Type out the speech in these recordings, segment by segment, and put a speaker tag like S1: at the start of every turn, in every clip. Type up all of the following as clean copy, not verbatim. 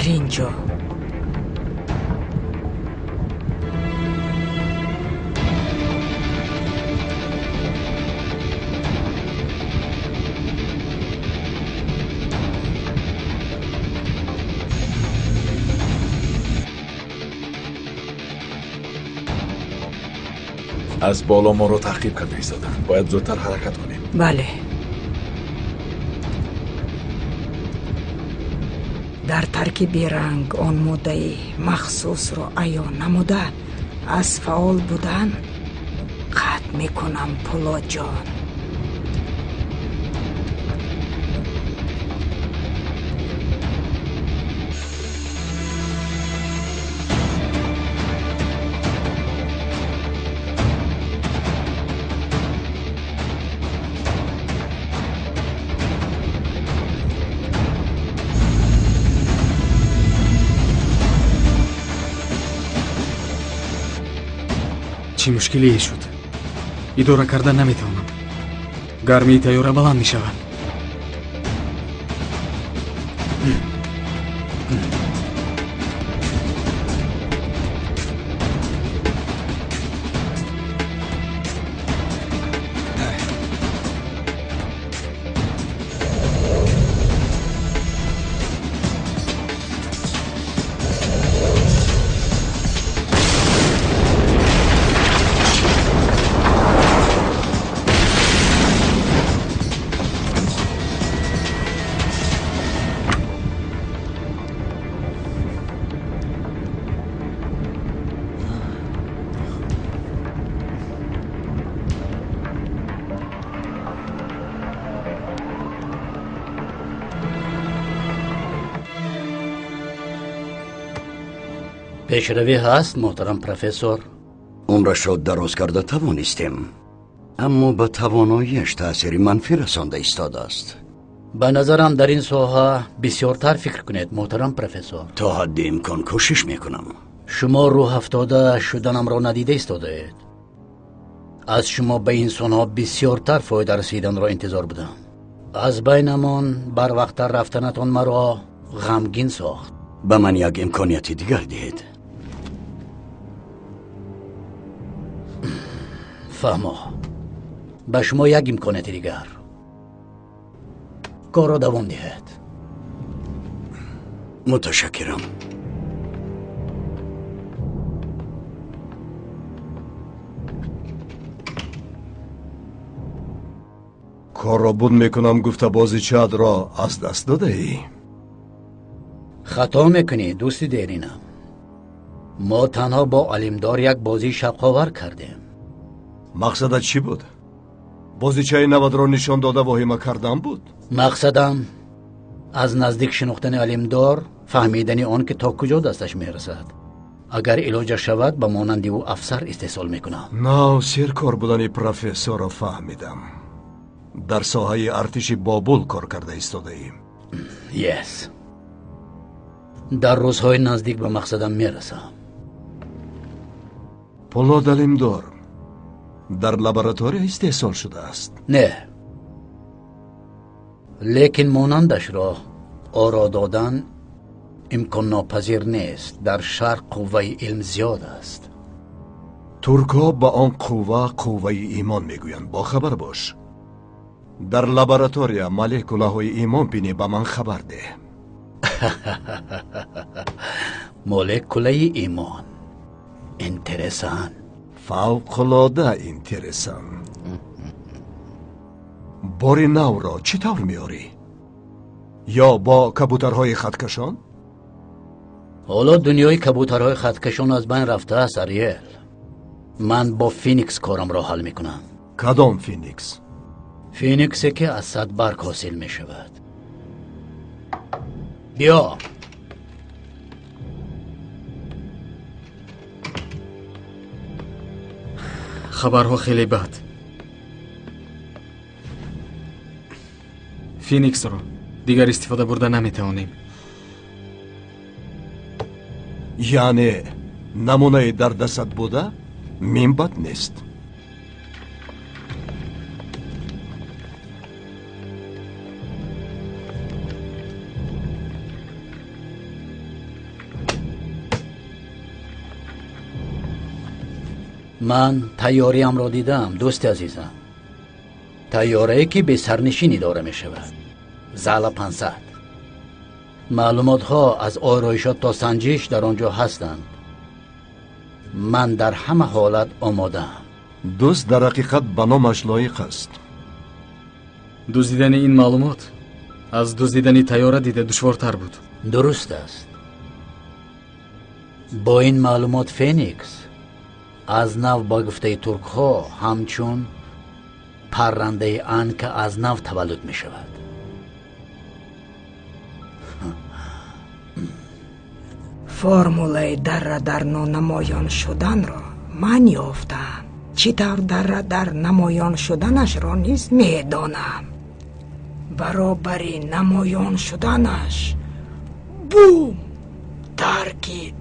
S1: در اینجا.
S2: از بالا ما رو تعقیب کرده ایستادن. باید زودتر حرکت کنیم.
S1: بله. در ترکیب رنگ آن ماده مخصوص را عیان نموده از فعال بودن قطع میکنم پولاد جان.
S3: چی مشکلی شد؟ اداره کردن نمیتونم. گرمی تیاره بلند میشود.
S4: پیشروی هست محترم پروفسور؟
S5: عمرش را دراز کرده توانستیم، اما به تواناییش تأثیری منفی رسانده ایستاده است.
S4: به نظرم در این ساحه بسیارتر فکر کنید محترم پروفسور.
S5: تا حد امکان کوشش میکنم.
S4: شما روح افتاده شدنم را ندیده ایستاده اید. از شما به انسانها بسیارتر فایده رسیدن را انتظار بودم. از بینمان بر وقت رفتنتان مرا غمگین ساخت.
S5: به من یک امکانیت دیگر دهید.
S4: فهمو. به شما یک امکانیت دیگر. کار را دوام دهید.
S5: متشکرم.
S6: کار را بود میکنم گفته بازیچه‌ات را از دست داده ای؟
S4: خطا میکنی دوستی دیرینم. ما تنها با علمدار یک بازی شبخاور کردیم.
S6: مقصدت چی بود؟ بازیچه نود را نشان داده واهمه کردن بود؟
S4: مقصدم از نزدیک شناختن علمدار، فهمیدن آن که تا کجا دستش میرسد. اگر علاج شود به مانند او افسر استحصال میکنم.
S6: نه، سرکار بودن پروفسور را فهمیدم. در ساحه ارتش بابل کار کرده ایستاده ایم.
S4: یس. در روزهای نزدیک به مقصدم میرسم.
S6: پولاد علمدار در لابراتوری استحصال شده است؟
S4: نه، لیکن مانندش را آرا دادن امکان ناپذیر نیست. در شرق قوه علم زیاد است.
S6: ترکا با آن قوه ایمان میگویند. با خبر باش. در لابراتوری مولکولهای ایمان بینی به من خبر ده.
S4: مولکوله ایمان انترسان.
S6: فوق‌العاده انترسان. باری نو را چطور میاری؟ یا با کبوترهای خطکشان؟
S4: حالا دنیای کبوترهای خطکشان از بین رفته است اریل. من با فینیکس کارم را حل میکنم.
S6: کدام فینیکس؟
S4: فینیکسی که از 100 برگ حاصل می شود. بیا.
S3: خبرها خیلی بد. فینیکس رو دیگر استفاده برده نمیتوانیم.
S6: یعنی نمونه در دستت بوده میم بد نیست.
S4: من تیاریم را دیدم دوست عزیزم. تیاره که به سرنشینی داره می شود. زال 500. معلومات ها از آرایشات تا سنجش در آنجا هستند. من در همه حالت آمادم.
S6: دوست در حقیقت به نامش لایق است.
S3: دزدیدن این معلومات از دزدیدن تیاره دیده دشوارتر بود.
S4: درست است. با این معلومات فینیکس از نو با گفته ترک ها همچون پرنده ان که از نو تولد می شود.
S1: فرمولای در نمایان شدن را من یافتم. چطور در نمایان شدنش را نیز میدانم. برابر نمایان شدنش بوم ترکید.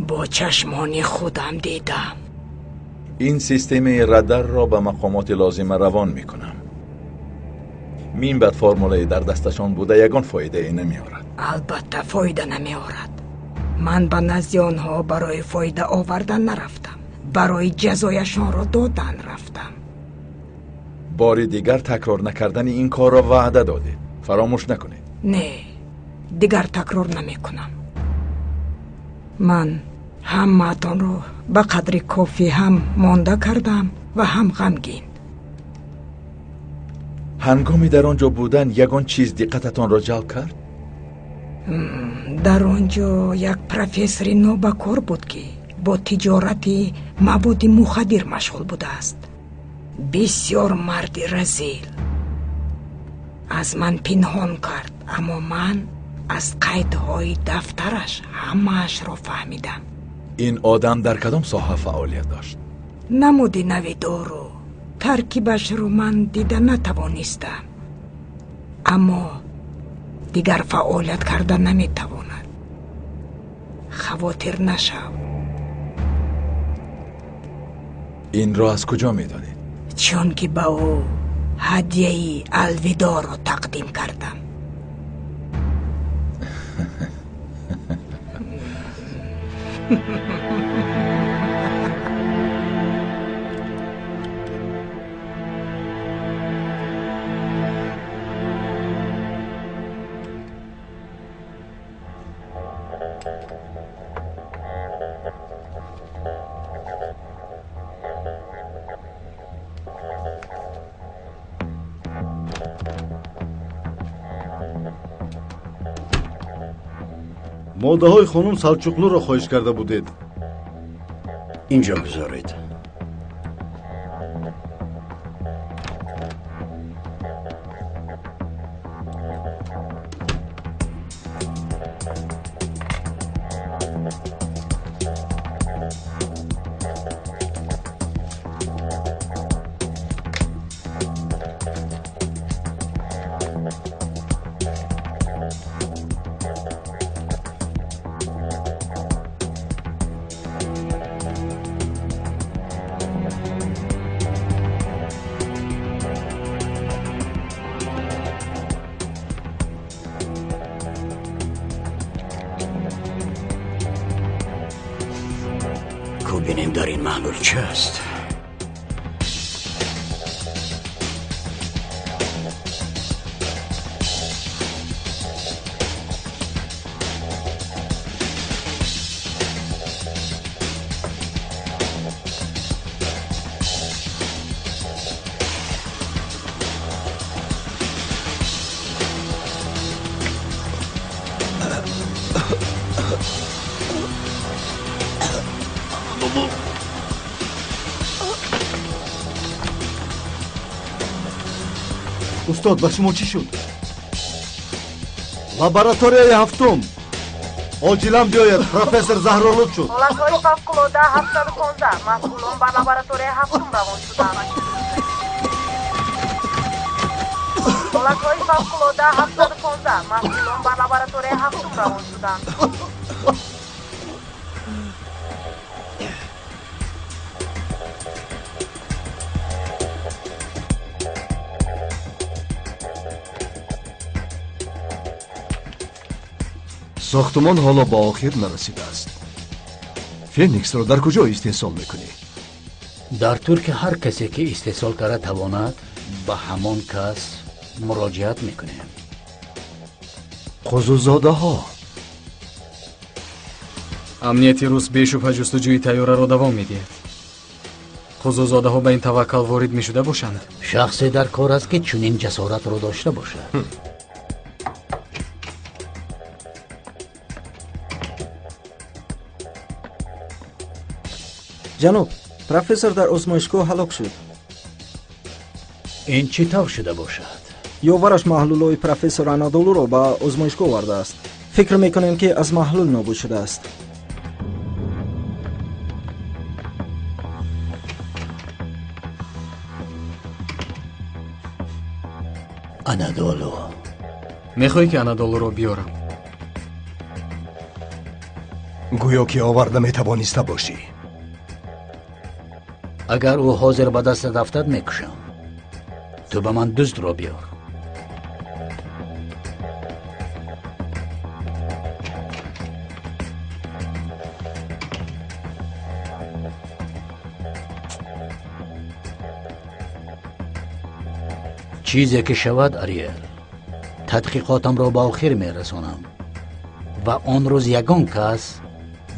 S1: با چشمان خودم دیدم.
S2: این سیستم رادار را به مقامات لازم روان می کنم. من بعد فرموله در دستشان بوده یگان فایده نمی آورد.
S1: البته فایده نمی آورد. من به نزد آنها برای فایده آوردن نرفتم. برای جزایشان را دادن رفتم.
S2: باری دیگر تکرار نکردن این کار را وعده دادید. فراموش نکنید.
S1: نه، دیگر تکرار نمی کنم. من همتان را به قدر کافی هم مانده کردم و هم غمگین.
S2: هنگامی در آنجا بودن یگان چیز دقتتان را جلب کرد؟
S1: در آنجا یک پروفسور نوبکار بود که با تجارت مواد مخدر مشغول بوده است. بسیار مرد رذیل. از من پنهان کرد، اما من از قیدهای دفترش همه‌اش را فهمیدم.
S2: این آدم در کدام ساحه فعالیت داشت؟
S1: نمود نویدار و ترکیبش رو من دیده نتوانستم، اما دیگر فعالیت کردن نمیتواند. خواطر نشو.
S2: این را از کجا میدانید؟
S1: چون که به او هدیه الوداع را تقدیم کردم.
S7: ماده‌های خانم سلجوقلو را خواهش کرده بودید.
S5: اینجا بذارید. ببینیم در این محلول چه است.
S7: استاد با شما چی شد؟ لابراتوریای هفتم عاجلا بیاید. پروفسور زهرالود شد.
S8: حالتهای فوق‌العاده 715 مسئولان به لابراتوری هفتم روان شدند. حالتهای فوق‌العاده 715 مسئولان به لابراتوری هفتم روان شدند.
S6: ساختمان حالا با آخر نرسیده است. فینیکس رو در کجا استحصال میکنی؟
S4: در ترک هر کسی که استحصال کرده تواند به همان کس مراجعت میکنه.
S6: قزوزاده ها.
S3: امنیتی روس بشبه جستجوی طیاره را دوام میدهد. قزوزاده ها به این توکل وارد میشده باشند.
S4: شخصی در کار است که چنین جسارت رو داشته باشد.
S9: جناب، پروفسور در آزمایشگاه هلاک شد.
S4: این چطور شده باشد؟
S9: یاورش محلولای پروفسور انادولو را به آزمایشگاه آورده است. فکر میکنیم که از محلول نابود شده است.
S4: انادولو.
S3: میخوای که انادولو رو بیارم؟
S6: گویا که آورده میتوانسته باشی.
S4: اگر او حاضر به دست دفتر میکشم. تو به من دزد رو بیار. چیزی که شود اریل، تحقیقاتم را به آخر میرسانم و آن روز یگان کس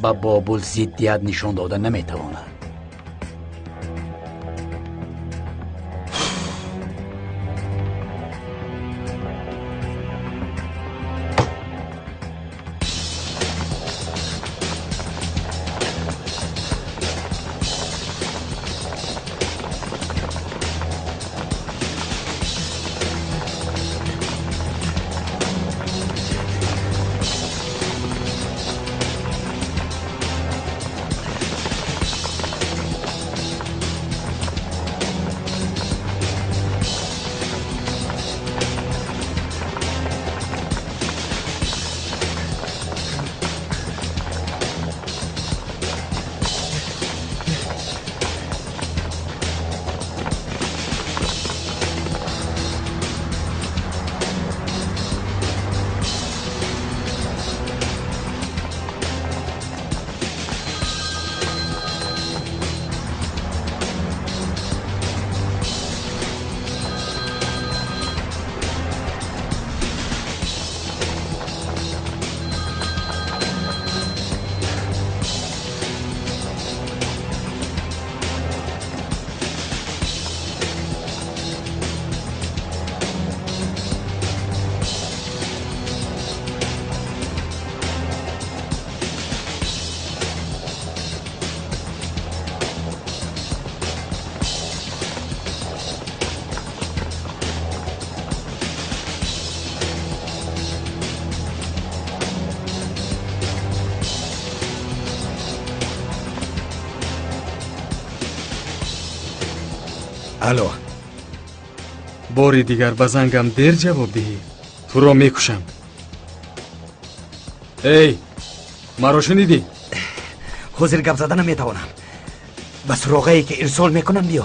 S4: به بابل ضدیت نشان داده نمیتواند.
S6: الو.
S3: باری دیگر به زنگم دیر جواب دهی تو را میکشم. ای مرا شنیدی؟
S10: حاضر گپ زدن نمیتوانم. بس روغایی که ارسال میکنم بیا.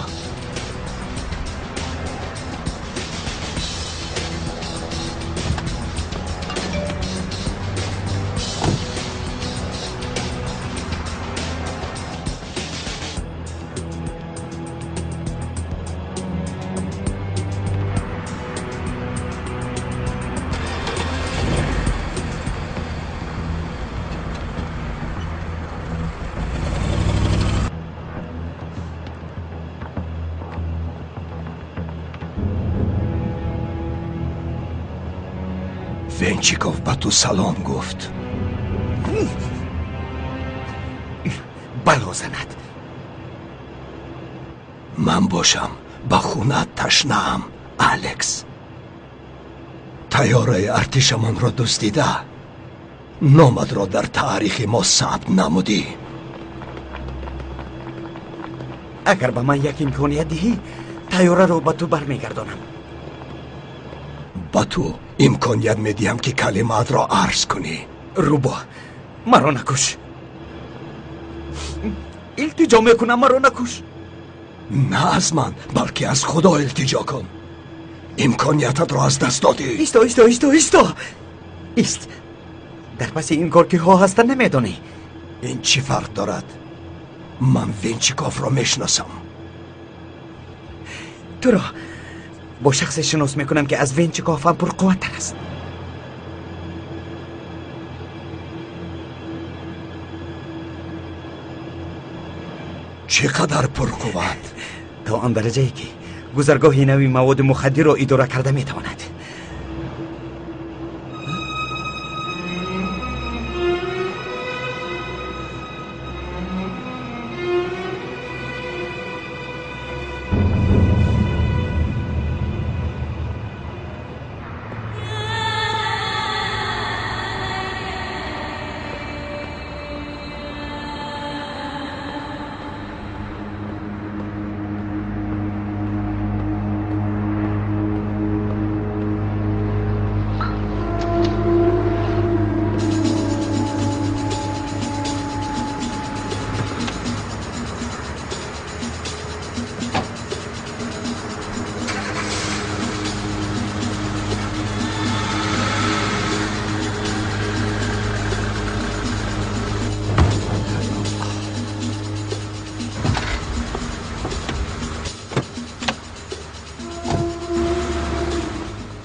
S6: ونچیکوف به تو سلام گفت.
S10: بلا زند.
S6: من باشم به خونت تشنه‌ام الکس. طیاره ارتشمان را دزدیده، نامت را در تاریخ ما ثبت نمودی.
S10: اگر به من یک امکانیت دهی طیاره را به تو برمیگردانم.
S6: به تو امکانیت میدیم که کلمات را عرض کنی.
S10: روبا مرا نکش. التجا میکنم مرا نکش.
S6: نه از من بلکه از خدا التجا کن. امکانیتت را از دست دادی.
S10: ایستا. در پس این کار که ها هستن نمیدانی.
S6: این چی فرق دارد؟ من ونچیکوف را میشناسم.
S10: تو را با شخص شناس میکنم که از ونچیکوف هم پرقوت‌تر است.
S6: چقدر پرقوت؟
S10: تا آن درجه‌ای که گذرگاه نوی مواد مخدر را اداره کرده میتواند.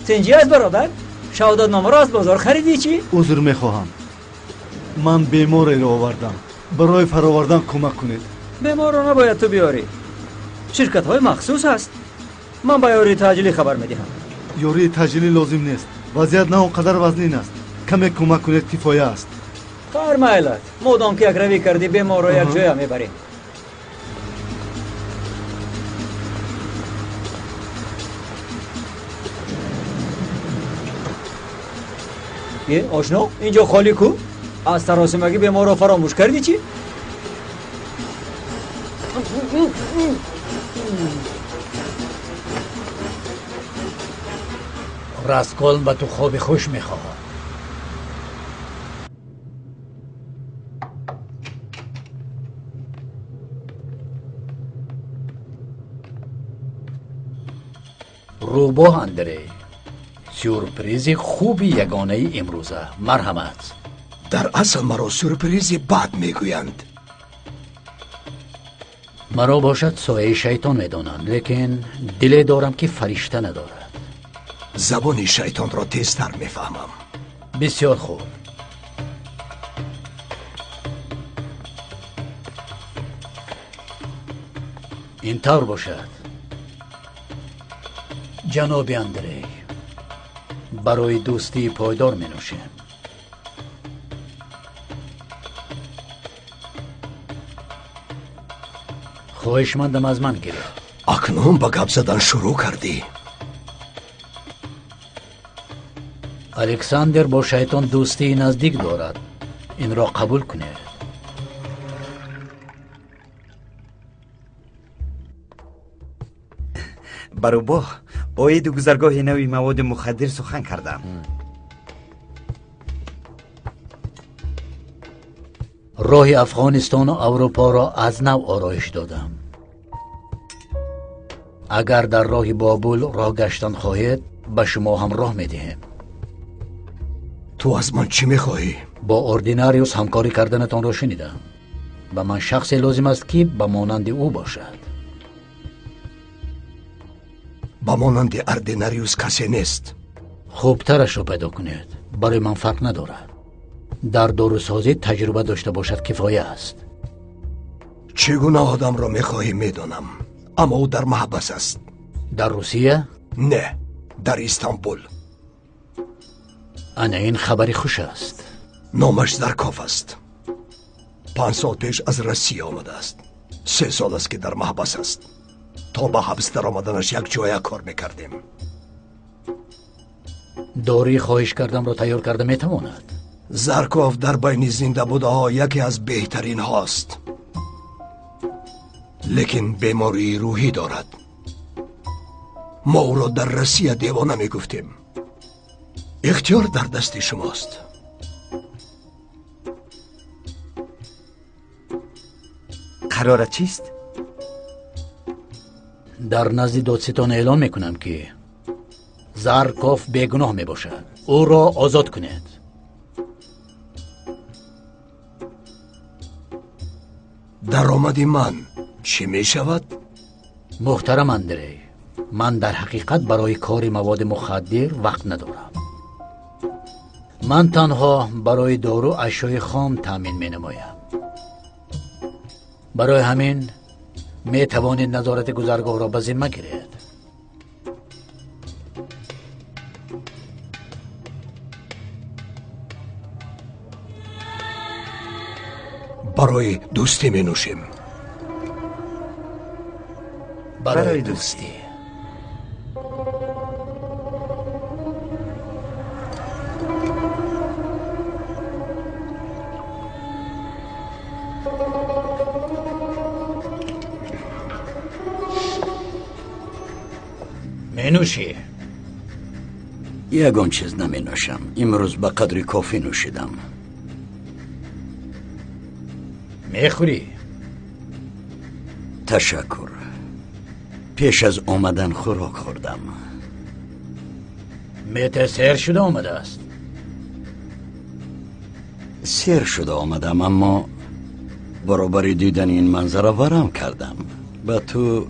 S11: سنجی است برادر؟ شهادت نامه را از بازار خریدی چی؟
S7: عذر میخواهم. من بیماری را آوردم. برای فرآوردن کمک کنید.
S11: بیمار را نباید تو بیاری. شرکت های مخصوص هست. من با یاری تاجیلی خبر میدهم.
S7: یاری تاجیلی لازم نیست. وضعیت نه اونقدر وزنین است. کمی کمک کنید کفایه است.
S11: خیر مایلت. مادام که یک روی کردی بیمار را یک جای میبریم. یه آشنا اینجا خالی کو؟ از تراسیمگی بیمار را فراموش کردی چی؟
S4: راسکولم با تو خواب خوش میخواه. روباه اندره سورپریز خوبی یگانه امروزه. مرحمت.
S6: در اصل مرا سورپریزی بد میگویند.
S4: مرا باشد سایه شیطان میدانند، لیکن دلی دارم که فرشته ندارد.
S6: زبان شیطان را تیزتر میفهمم.
S4: بسیار خوب. این طور باشد جناب اندری، برای دوستی پایدار می نوشیم. خواهشمندم از من گیره.
S6: اکنون با گپ زدن شروع کردی.
S4: الکساندر با شیطان دوستی نزدیک دارد. این را قبول کنید.
S10: برو با باید گذرگاه نوی مواد مخدر سخن کردم.
S4: راه افغانستان و اروپا را از نو آرایش دادم. اگر در راه بابل راه گشتن خواهید به شما هم راه میدهیم.
S6: تو از من چی میخواهی؟
S4: با اردیناریوس همکاری کردنتان را شنیدم. به من شخصی لازم است که به مانند او باشد.
S6: با مانند اردیناریوس کسی نیست.
S4: خوبترش رو پیدا کنید. برای من فرق ندارد. در داروسازی تجربه داشته باشد کفایه است.
S6: چگونه آدم را میخواهی میدانم، اما او در محبس است.
S4: در روسیه؟
S6: نه، در استانبول.
S4: انا این خبری خوش است.
S6: نامش زرکاف است. 5 سال پیش از روسیه آمده است. 3 سال است که در محبس است. تا به حبس در آمدنش یک جای کار میکردیم.
S4: داری خواهش کردم را تیار کرده میتواند.
S6: زرکاف در بین زنده بوده ها یکی از بهترین هاست، لیکن بیماری روحی دارد. ما او را در روسیه دیوانه میگفتیم. اختیار در دست شماست.
S10: قرارت چیست؟
S4: در نزد دادستان اعلام میکنم که زرکاف بیگناه میباشد. او را آزاد کنید.
S6: درآمد من چی می شود؟
S4: محترم اندری، من در حقیقت برای کار مواد مخدر وقت ندارم. من تنها برای دارو اشیاء خام تامین می نمایم. برای همین می توانید نظارت گذرگاه را به ذمه گیرید.
S6: برای دوستی می نوشیم.
S4: برای دوستی. می نوشی؟
S5: یگان چیز نمی نوشم. امروز به قدری کافی نوشیدم.
S4: میخوری؟
S5: تشکر. پیش از آمدن خوراک خوردم.
S4: میته سیر شده آمده است.
S5: سیر شده آمدم، اما برابری دیدن این منظره ورم کردم. به تو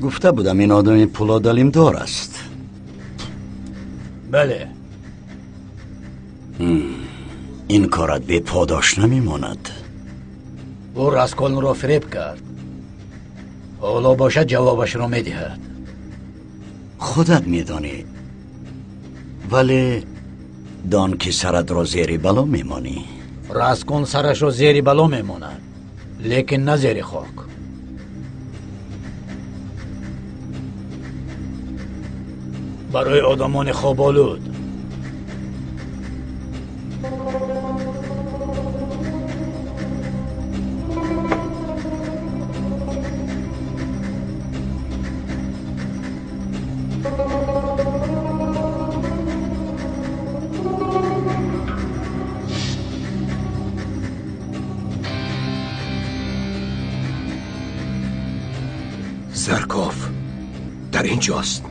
S5: گفته بودم این آدم پولادلیم دار است.
S4: بله.
S5: این کارت بی پاداش نمیماند.
S4: او راسکولن را فریب کرد. حالا باشد جوابش را میدهد.
S5: خودت میدانی، ولی دان که سرت را زیر بلا میمانی.
S4: راسکولن سرش را زیر بلا میماند، لیکن نه زیر خاک. برای آدمان خوابالود.
S6: زرکوف در اینجاست.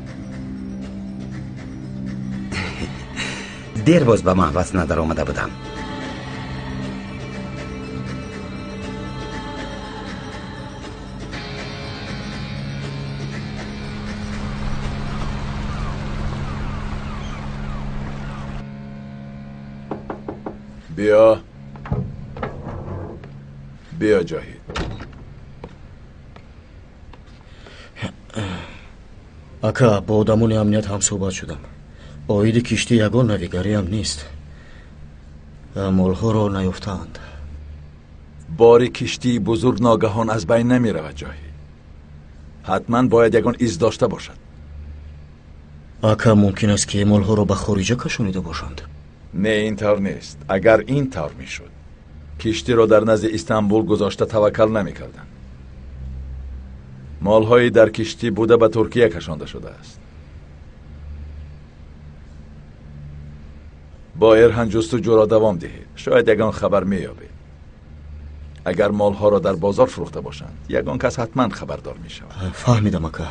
S10: دیر باز به محوس ندار آمده بودم.
S2: بیا جاهید.
S12: اکا با آدمون امنیت هم صحبت شدم. باید کشتی یگان نویگری هم نیست. مالها رو نیفتند.
S2: بار کشتی بزرگ ناگهان از بین نمی رود جاهید. حتما باید یگان ایز داشته باشد.
S12: اکا ممکن است که مالها رو به خارجه کشونیده باشند.
S2: نه اینطور نیست. اگر اینطور می شد کشتی را در نزد استانبول گذاشته توکل نمی کردن. مالهایی در کشتی بوده به ترکیه کشانده شده است. با ارهن جستجو را دوام دهید. شاید یگان خبر می یابید. اگر مالها را در بازار فروخته باشند یگان کس حتما خبردار می شود.
S12: فهمیدم اکا.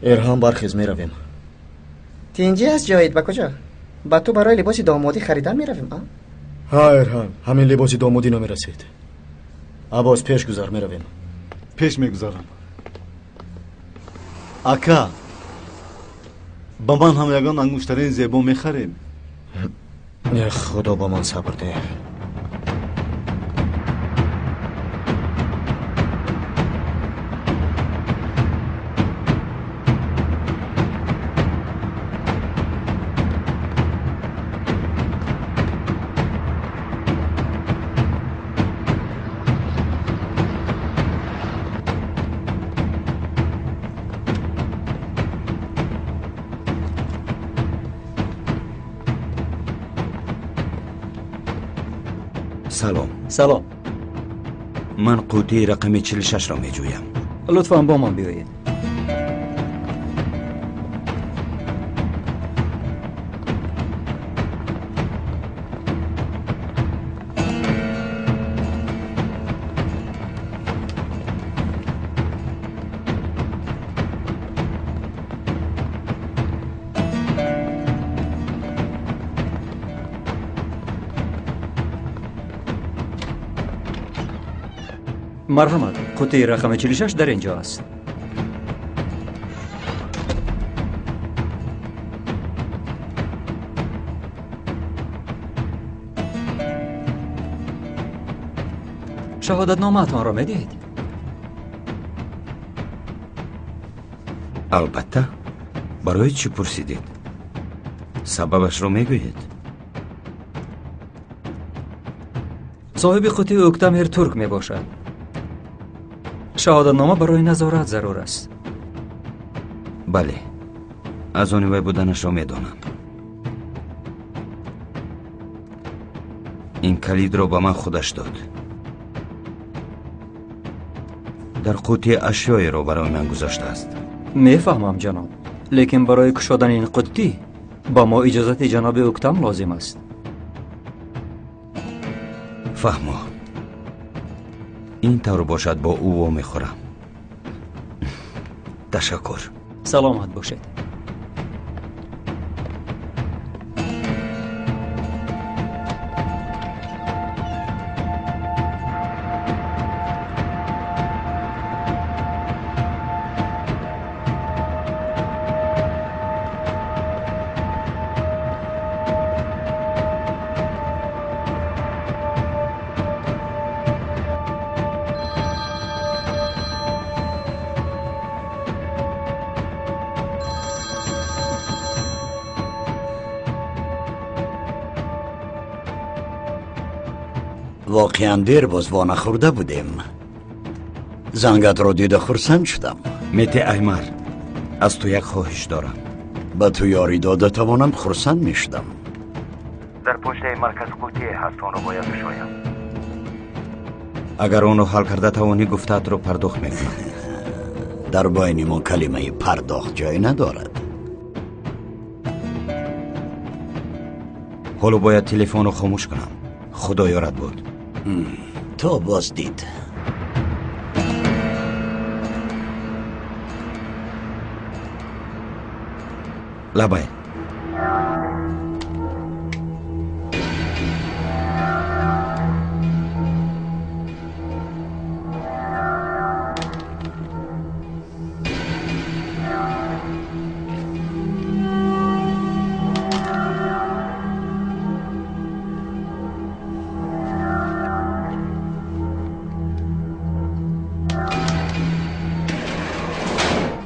S12: ارهان برخیز می رویم.
S9: تینجی از جاید با کجا؟ با تو برای لباس دامادی خریدن می رویم.
S12: ها ارهان، همین لباس دامادی نمی رسید. عباس پیش گذار می رویم.
S7: پیش می گذارم. اکا با من هم یگان انگشترین زیبا می خریم.
S12: خدا با من صبر ده.
S10: سلام. من قوطی رقم 46 را می جویم.
S11: لطفاً با من بیایید. مرحمت، قوطی رقم 46 در اینجا است. شهادتنامه‌تان را میدید؟
S10: البته. برای چی پرسیدید؟ سببش رو میگویید؟
S11: صاحب قوطی اوکتامیر ترک می باشد. شهادتنامه برای نظارت ضرور است.
S10: بله، از آن وی بودنش را میدانم. این کلید را به من خودش داد. در قوطی اشیایی را برای من گذاشته است.
S11: میفهمم جناب، لیکن برای کشادن این قوطی با ما اجازت جناب اوکتام لازم است.
S10: فهمو. این طور باشد با او میخورم. تشکر.
S11: سلامت باشید.
S5: واقعا دیر باز نخورده بودیم. زنگت رو دیده خرسند شدم.
S10: میتی ایمر، از تو یک خواهش دارم.
S5: به تو یاری داده توانم خرسند میشدم.
S10: در پشت مرکز قوطی هست، آنو باید بشویم. اگر اونو حل کرده توانی گفتت رو پرداخت میکنم.
S5: در بین ما کلمه پرداخت جای ندارد.
S10: حالا باید تلفن رو خاموش کنم. خدا یارت بود.
S5: تو باز دید.
S10: لبای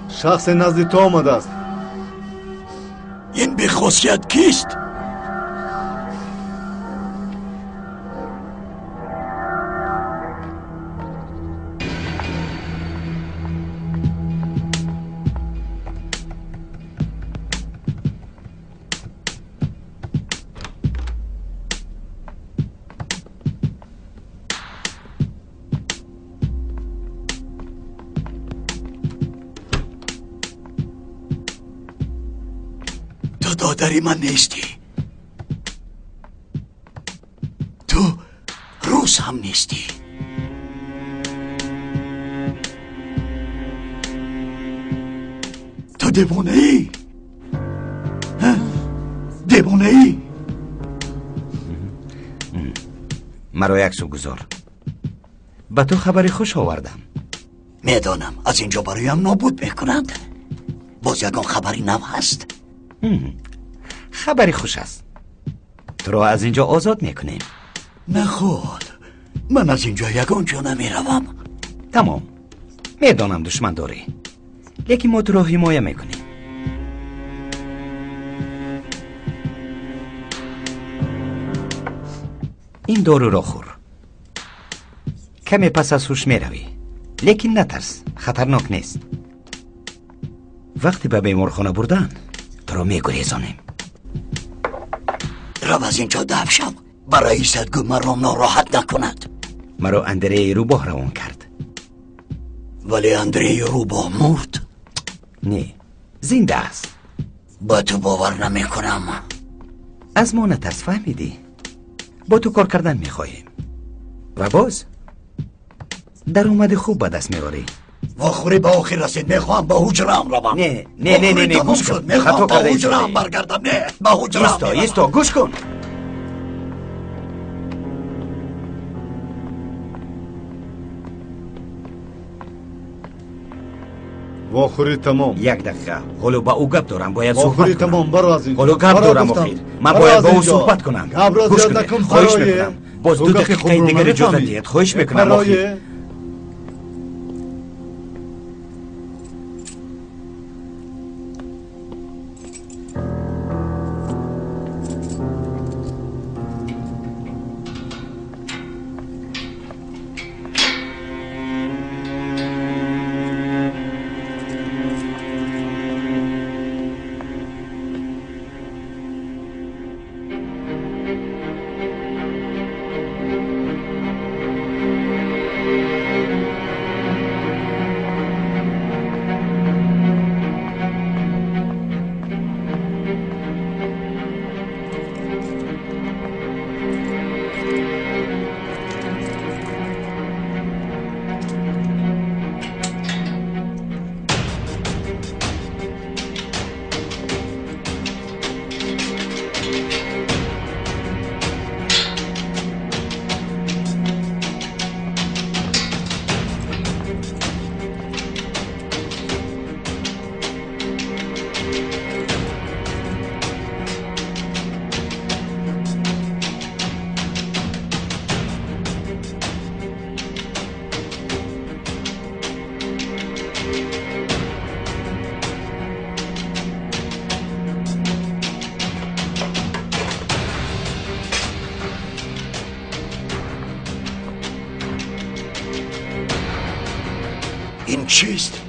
S7: شخص نزد تو آمده است.
S5: این بی‌خاصیت کیست؟ دادری من نیستی. تو روس هم نیستی. تو دیوانه ای؟ دیوانه ای؟
S10: مرا یک سو گذار. به تو خبری خوش آوردم.
S5: میدانم از اینجا برایم نابود میکنند. باز یکان خبری نو هست.
S10: خبری خوش است. تو را از اینجا آزاد میکنیم.
S5: نه خود، من از اینجا یگان جا نمیروم.
S10: تمام. میدانم دشمن داری، لیکن ما تو را حمایه میکنیم. این دارو را خور. کمی پس از هوش میروی، لیکن نترس، خطرناک نیست. وقتی به بیمارخانه بردن تو را میگریزانیم.
S5: رو از اینجا دفع شو. برای صدگو مرام ناراحت نکند.
S10: مرا اندری روباه روان کرد.
S5: ولی اندری روباه مرد؟
S10: نه، زنده است.
S5: با تو باور نمی کنم.
S10: از ما نترس، فهمیدی؟ با تو کار کردن میخواهیم. و باز در اومد خوب به دست میبری.
S5: واخوری به آخر رسید. میخوام به حجرم روم.
S10: نه گوش کن.
S5: میخوام به حجرم برگردم. نه به حجرم.
S10: ایستا گوش کن.
S7: واخوری تمام.
S10: یک دقیقه. حالا با او گپ دارم، باید
S7: واخوری
S10: صحبت کنم.
S7: تمام، برو از اینجا.
S10: حالا گپ دارم اخیر. من باید با او صحبت کنم. گوش کنید. خواهش میکنم. باز 2 دقیقه دیگر اجازه دید. خواهش میکنم اخیر.
S12: این چیست؟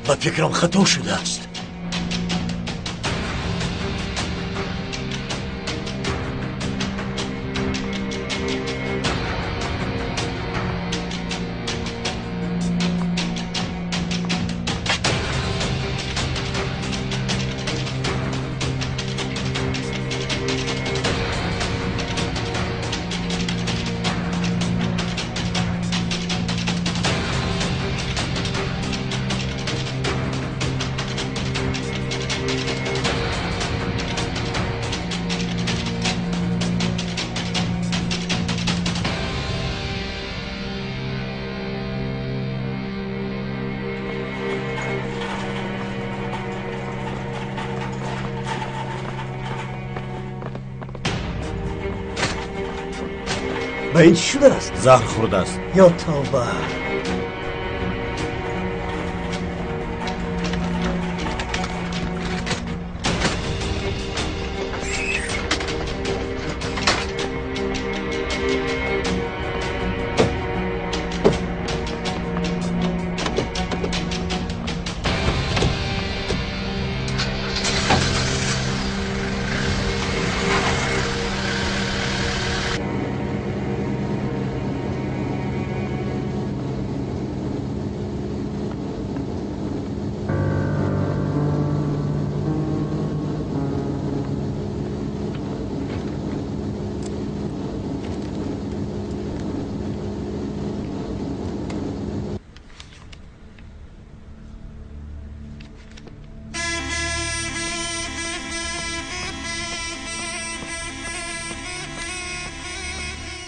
S12: و فکرم خطا شده است. به این چی شده است؟
S5: زهر خورده است.
S12: یا توبه.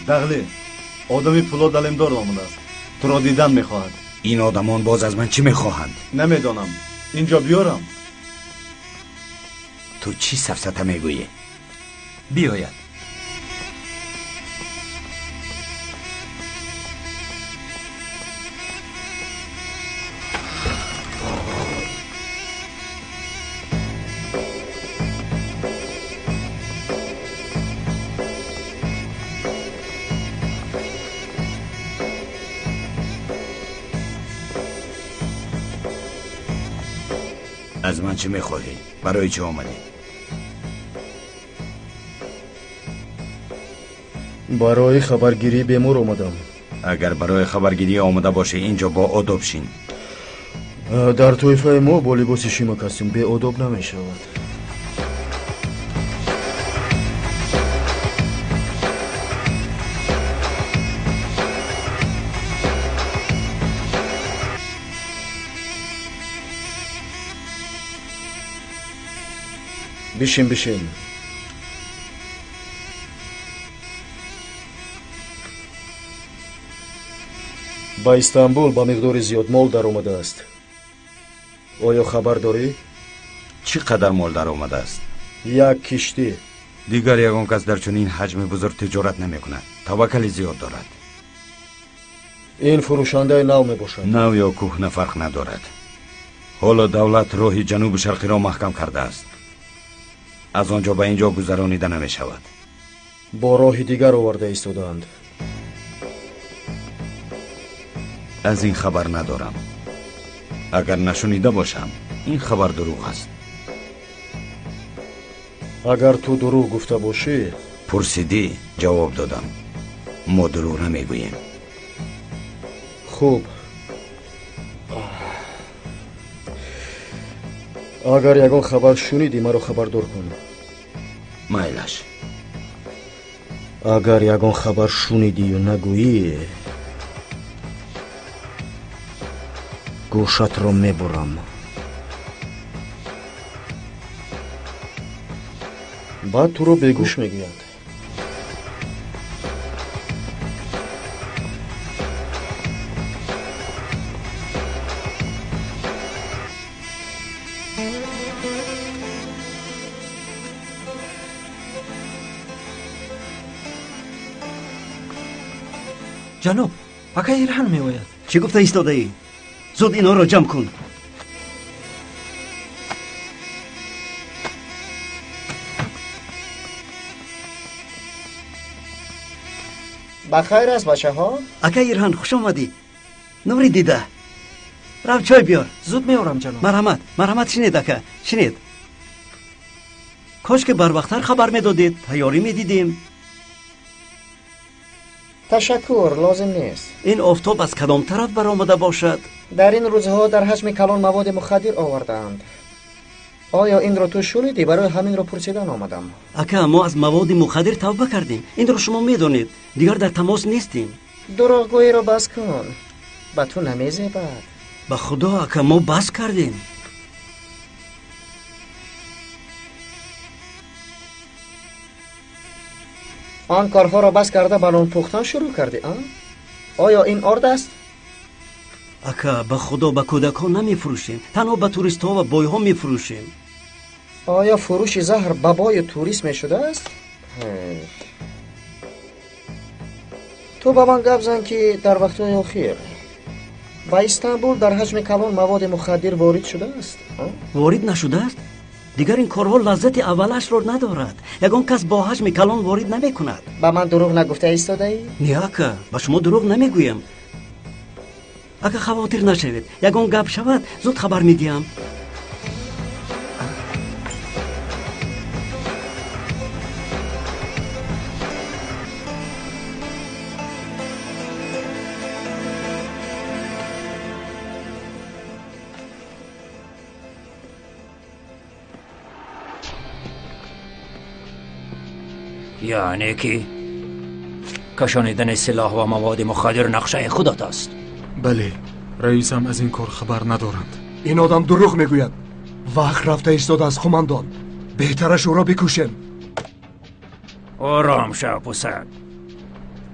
S7: دغلی آدمی پولاد علمدار آمده است. تو را دیدن میخواهد.
S10: این آدمان باز از من چی میخواهند؟
S7: نمیدانم. اینجا بیارم.
S10: تو چی سفسطه میگویی؟ بیاید. از من چی میخواهی؟ برای چه آمدی؟
S12: برای خبرگیری بیمور آمدم.
S10: اگر برای خبرگیری آمده باشه اینجا با آداب شین.
S12: در طایفه ما با لباس شیمک هستیم، به آداب نمی شود. بشین. با استانبول با مقدار زیاد مال در آمده است. آیا خبر داری؟
S5: چقدر مال در آمده است؟
S12: یک کشتی.
S5: دیگر یگان کس در چنین حجم بزرگ تجارت نمی کند. توکل زیاد دارد.
S12: این فروشنده نو می باشد.
S5: نو یا کهنه فرق ندارد. حالا دولت راه جنوب شرقی را محکم کرده است. از آنجا به اینجا گذرانیده نمی شود.
S12: با راه دیگر آورده ایستادند.
S5: از این خبر ندارم. اگر نشنیده باشم این خبر دروغ است.
S12: اگر تو دروغ گفته باشی؟
S5: پرسیدی جواب دادم. ما دروغ نمیگوییم.
S12: خوب. اگر یگان خبر شنیدی مرا خبردار کن.
S5: مایلش.
S12: اگر یگان خبر شنیدی و نگویی گوشت را میبرم. بعد تو رو بگوش میگویند.
S9: جناب، اکا ایران میآید.
S13: چی گفته ایستاده ای؟ زود اینا را جمع کن.
S9: بخیر است بچه ها؟
S13: اکا ایران خوش آمدی. نوری دیده. رو چای بیار.
S9: زود میارم جناب.
S13: مرحمت شنید اکا. شنید. کاش که بر وقتر خبر میدادید. تیاری میدیدیم.
S9: تشکر، لازم نیست.
S13: این آفتاب از کدام طرف برآمده باشد؟
S9: در این روزها در حجم کلان مواد مخدر آوردند. آیا این را تو شنیدی؟ برای همین را پرسیدن آمدم.
S13: اکا ما از مواد مخدر توبه کردیم. این را شما میدانید. دیگر در تماس نیستیم.
S9: دروغگویی را بس کن. به تو نمیزیبد.
S13: به خدا اکا ما بس کردیم.
S9: آن کارها را بس کرده بلون پختن شروع کردی؟ آیا این آرد است؟
S13: اکا به خدا به کودکان نمی فروشیم. تنها به توریست ها و بای ها می فروشیم.
S9: آیا فروش زهر بابای توریست می شده است؟ تو با من گپ زن که در وقتهای اخیر با استانبول در حجم کلان مواد مخدر وارد شده است.
S13: وارد نشده است؟ دیگر این کارها لذت اولش را ندارد. یگان کس با حجم کلان وارد نمی کند.
S9: با من دروغ نگفته ایستاده ای؟
S13: نه اکا، با شما دروغ نمی گویم. اگه خواطر نشوید یگان گپ شود زود خبر میدیم.
S11: یعنی که کشانیدن سلاح و مواد مخدر نقشه خودت است؟
S3: بله، رئیسم از این کار خبر ندارند.
S6: این آدم دروغ میگوید. وقت رفته ایستاده از قماندان. بهترش او را بکشیم.
S11: آرام شو پسر.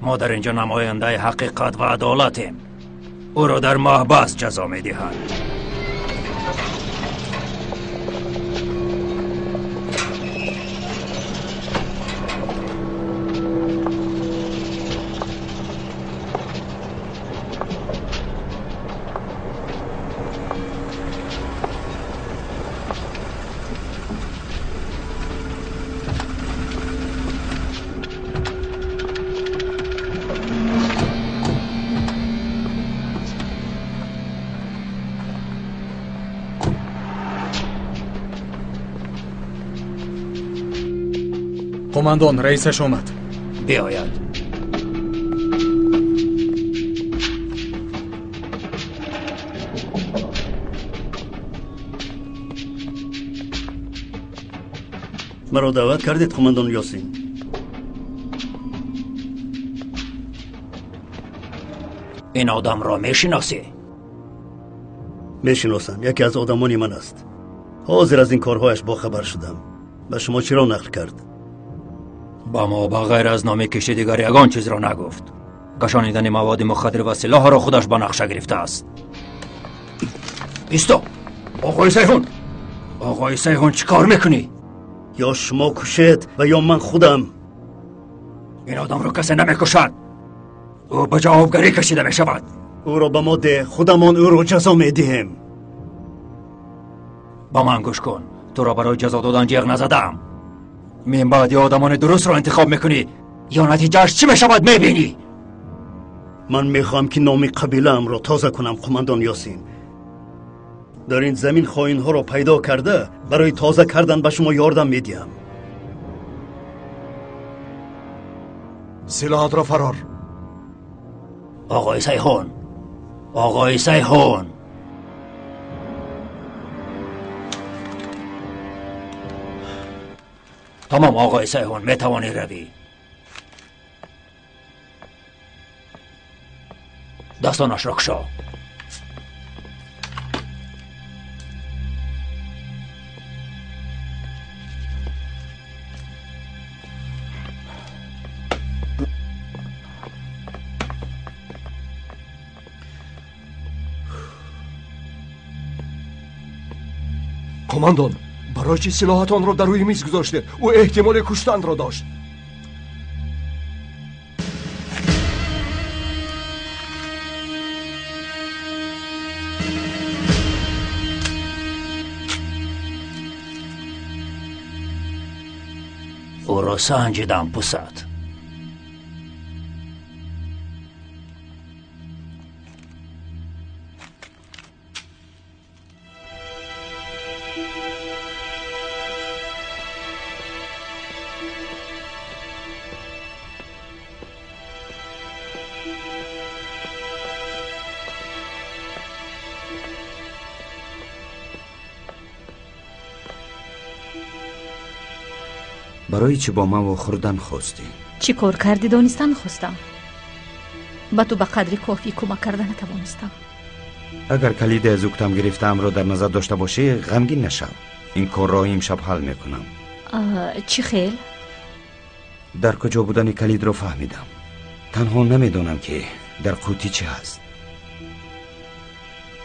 S11: ما در اینجا نماینده حقیقت و عدالتیم. او را در محبس جزا میدهند.
S3: قماندان، رئیسش آمد.
S11: بیاید.
S13: مرا دعوت کردید قماندان یاسین.
S11: این آدم را میشناسی؟
S13: میشناسم. یکی از آدمان من است. حاضر از این کارهایش با خبر شدم. به شما چرا نقل کرد؟
S11: با ما بغیر از نام کشتی دیگر یگان چیز را نگفت. کشانیدن مواد مخدر و سلاح را خودش با نقشه گرفته است. ایستو. آقای سیحون چی کار میکنی؟
S13: یا شما کشید و یا من خودم.
S11: این آدم رو کسی نمیکشد. او به جوابگری کشیده میشود.
S13: او را به ما ده، خودمان او را جزا میدهیم.
S11: با من گوش کن. تو را برای جزا دادن جیغ نزدم. من بعد یا آدمان درست را انتخاب میکنی یا نتیجهش چی میشود میبینی.
S13: من میخوام که نام قبیله ام را تازه کنم. قماندان یاسین در این زمین خائن ها را پیدا کرده، برای تازه کردن به شما یاردم میدیم.
S6: سلاحات را فرار.
S11: آقای سیحون، آقای سیحون. تمام آقای سیحون، میتوانی روی. دستانش را کشا.
S6: قماندان، برای چی سلاحاتان را در روی میز گذاشته؟ او احتمال کشتن را داشت.
S11: او را سنجیدم پسد.
S10: برای چی با ما و خوردن خواستی؟
S14: چی کار کردی دانستن خواستم. با تو به قدری کافی کمک کرده نتوانستم.
S10: اگر کلید از اوکتم گرفتم را در نظر داشته باشی غمگین نشو. این کار را امشب حل میکنم.
S14: چی خیل؟
S10: در کجا بودن کلید را فهمیدم. تنها نمیدونم که در قوطی چی هست.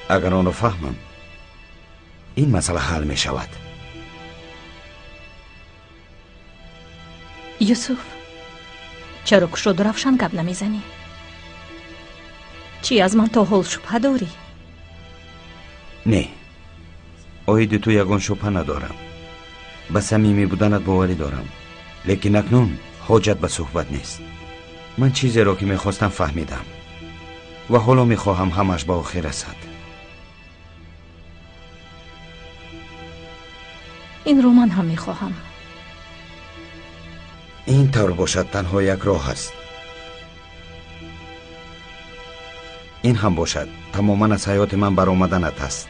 S10: اگر آن را فهمم این مسئله حل می شود.
S14: یوسف، چرا کش رو درفشان گپ نمیزنی؟ چی از من تا حال شبه داری؟
S10: نه، آید تو یگان شبه ندارم. به صمیمی بودنت باوری دارم، لیکن اکنون حاجت به صحبت نیست. من چیزی را که میخواستم فهمیدم و حالا میخواهم همش با آخر رسد.
S14: این رو من هم میخواهم.
S10: این طور باشد تنها یک راه است. این هم باشد تماما از حیات من برآمدنت است.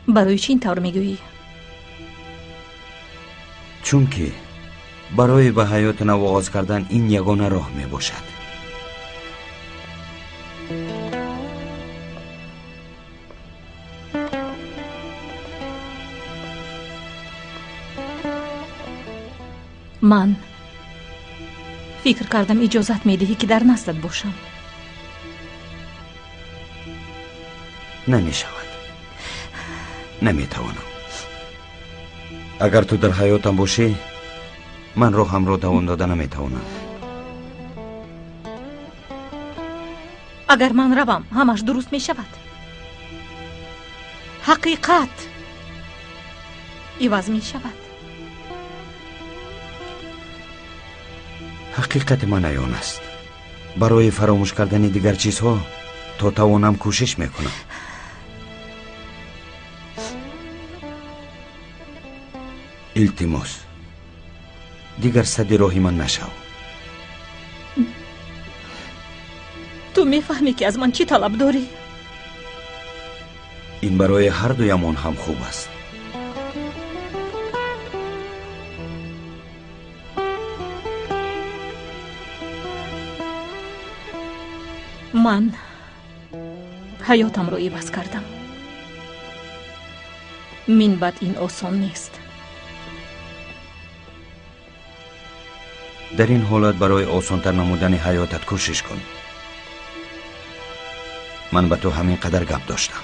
S14: برای چی این طور میگویی؟
S10: چون که برای به حیات نو آغاز کردن این یگانه راه می باشد.
S14: من فکر کردم اجازت میدهی که در نزدت باشم.
S10: نمی شود. نمی توانم. اگر تو در حیاتم باشی من روحم رو دوام داده نمی توانم.
S14: اگر من روم همش درست می شود. حقیقت عوض می شود.
S10: حقیقت من عیان است. برای فراموش کردن دیگر چیزها تا توانم کوشش میکنم. التماس دیگر صد راهی من نشو.
S14: تو میفهمی که از من چی طلب داری؟
S10: این برای هر دویمان هم خوب است.
S14: من حیاتم رو عوض کردم. من بعد این آسان نیست.
S10: در این حالت برای آسانتر نمودن حیاتت کوشش کن. من به تو همین قدر گپ داشتم.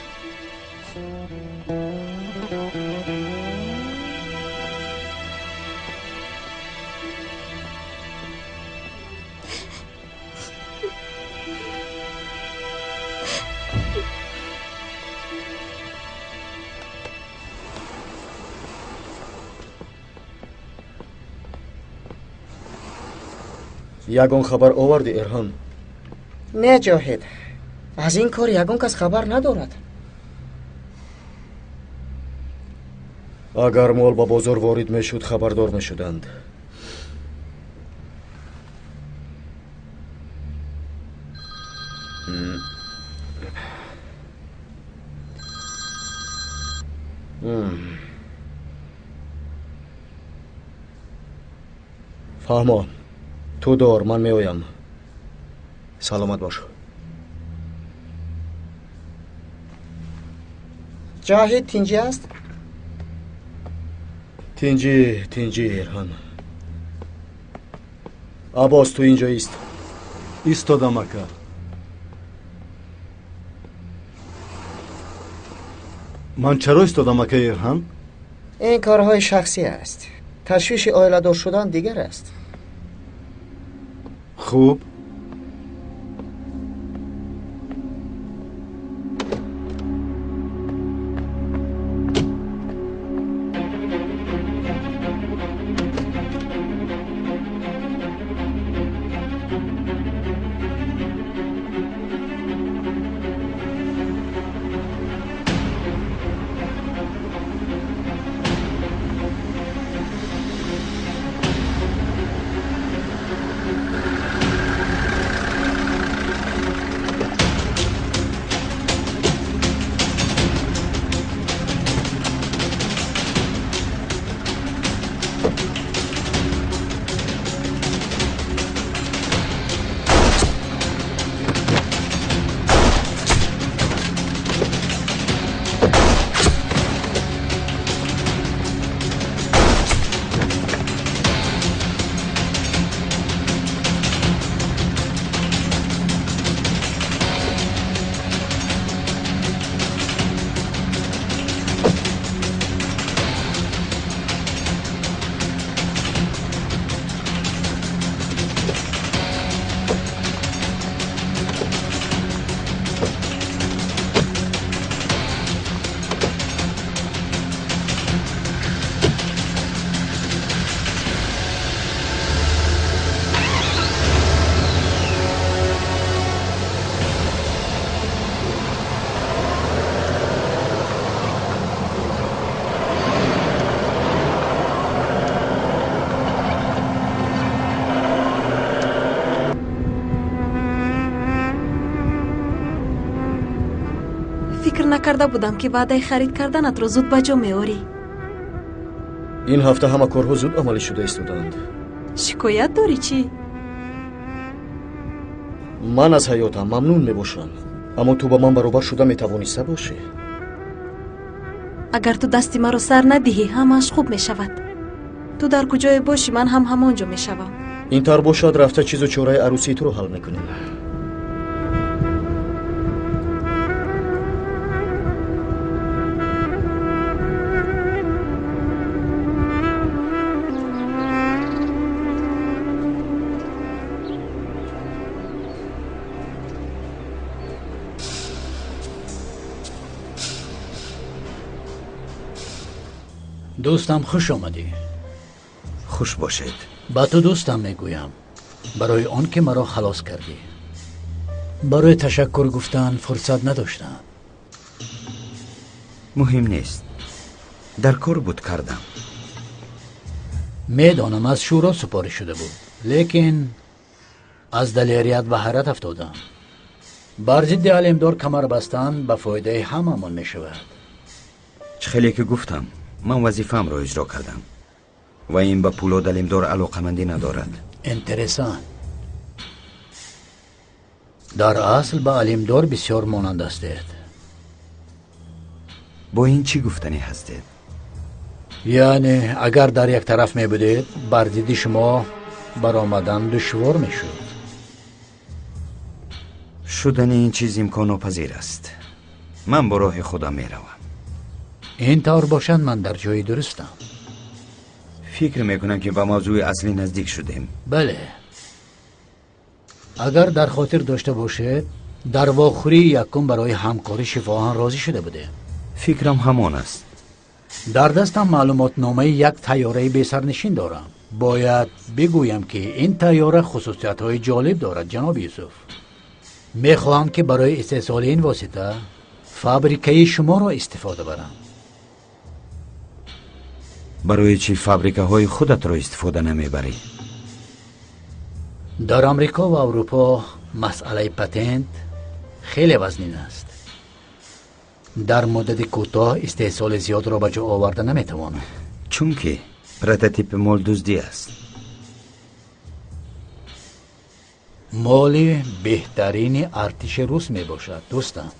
S12: ягон хабар оварди эрҳон?
S9: не ҷоҳид, аз ин кор ягон кас хабар надорад.
S12: агар мол ба бозор ворид мешуд хабардор мешуданд. фаҳмо, ту дор, ман меоям. саломат бош.
S9: ҷоҳид тинҷӣ аст?
S12: тинҷӣ эрҳон. аббос, ту инҷо ист.
S7: истодам ака. ман чаро истодам ака эрҳан?
S9: ин корҳои шахсӣ аст. ташвиши оиладор шудан дигар аст.
S7: хуб.
S15: фикр накарда будам ки ваъдаи харид карданатро зуд ба ҷо меорӣ.
S12: ин ҳафта ҳама корҳо зуд амалӣ шуда истоданд.
S15: шикоят дорӣ чӣ?
S12: ман аз ҳаётам мамнун мебошам, аммо ту ба ман баробар шуда метавониста бошӣ.
S15: агар ту дасти маро сар надиҳӣ ҳамааш хуб мешавад. ту дар куҷое бошӣ ман ҳам ҳамон ҷо мешавам.
S12: ин тар бошад рафта чизу чораи арӯсии туро ҳал мекунем.
S4: دوستم خوش آمدی.
S10: خوش باشید.
S4: با تو دوستم میگویم برای آن که مرا خلاص کردی. برای تشکر گفتن فرصت نداشتم.
S10: مهم نیست. در کار بود کردم.
S4: میدانم از شورا سپاری شده بود، لیکن از دلیریت و حیرت افتادم. بر ضد علمدار کمر بستن به فایده هممون میشود.
S10: خیلی که گفتم من وظیفه‌ام را اجرا کردم و این به پولاد علمدار علاقمندی ندارد.
S4: انترسان. در اصل به علمدار بسیار مانند هستید.
S10: با این چی گفتنی هستید؟
S4: یعنی اگر در یک طرف می بودید بر ضد شما برآمدن دشوار می شد.
S10: شدن این چیز امکان‌پذیر است. من با راه خودم میروم.
S4: این طور باشد من در جای درستم.
S10: فکر میکنم که به موضوع اصلی نزدیک شدیم.
S4: بله. اگر در خاطر داشته باشد در واخوری یکم برای همکاری شفاهان راضی شده بوده.
S10: فکرم همان است.
S4: در دستم معلومات نامه یک طیاره بی سرنشین دارم. باید بگویم که این طیاره خصوصیت های جالب دارد جناب یوسف. میخواهم که برای استحصال این واسطه فابریکه شما را استفاده برم.
S10: برای چی فابریکه های خودت را استفاده نمیبری؟
S4: در امریکا و اروپا مسئله پتنت خیلی وزنین است. در مدت کوتاه استحصال زیاد را به جا آورده نمیتوانم.
S10: چون که پروتوتیپ مال دزدی است.
S4: مال بهترین ارتش روس می باشد دوستم.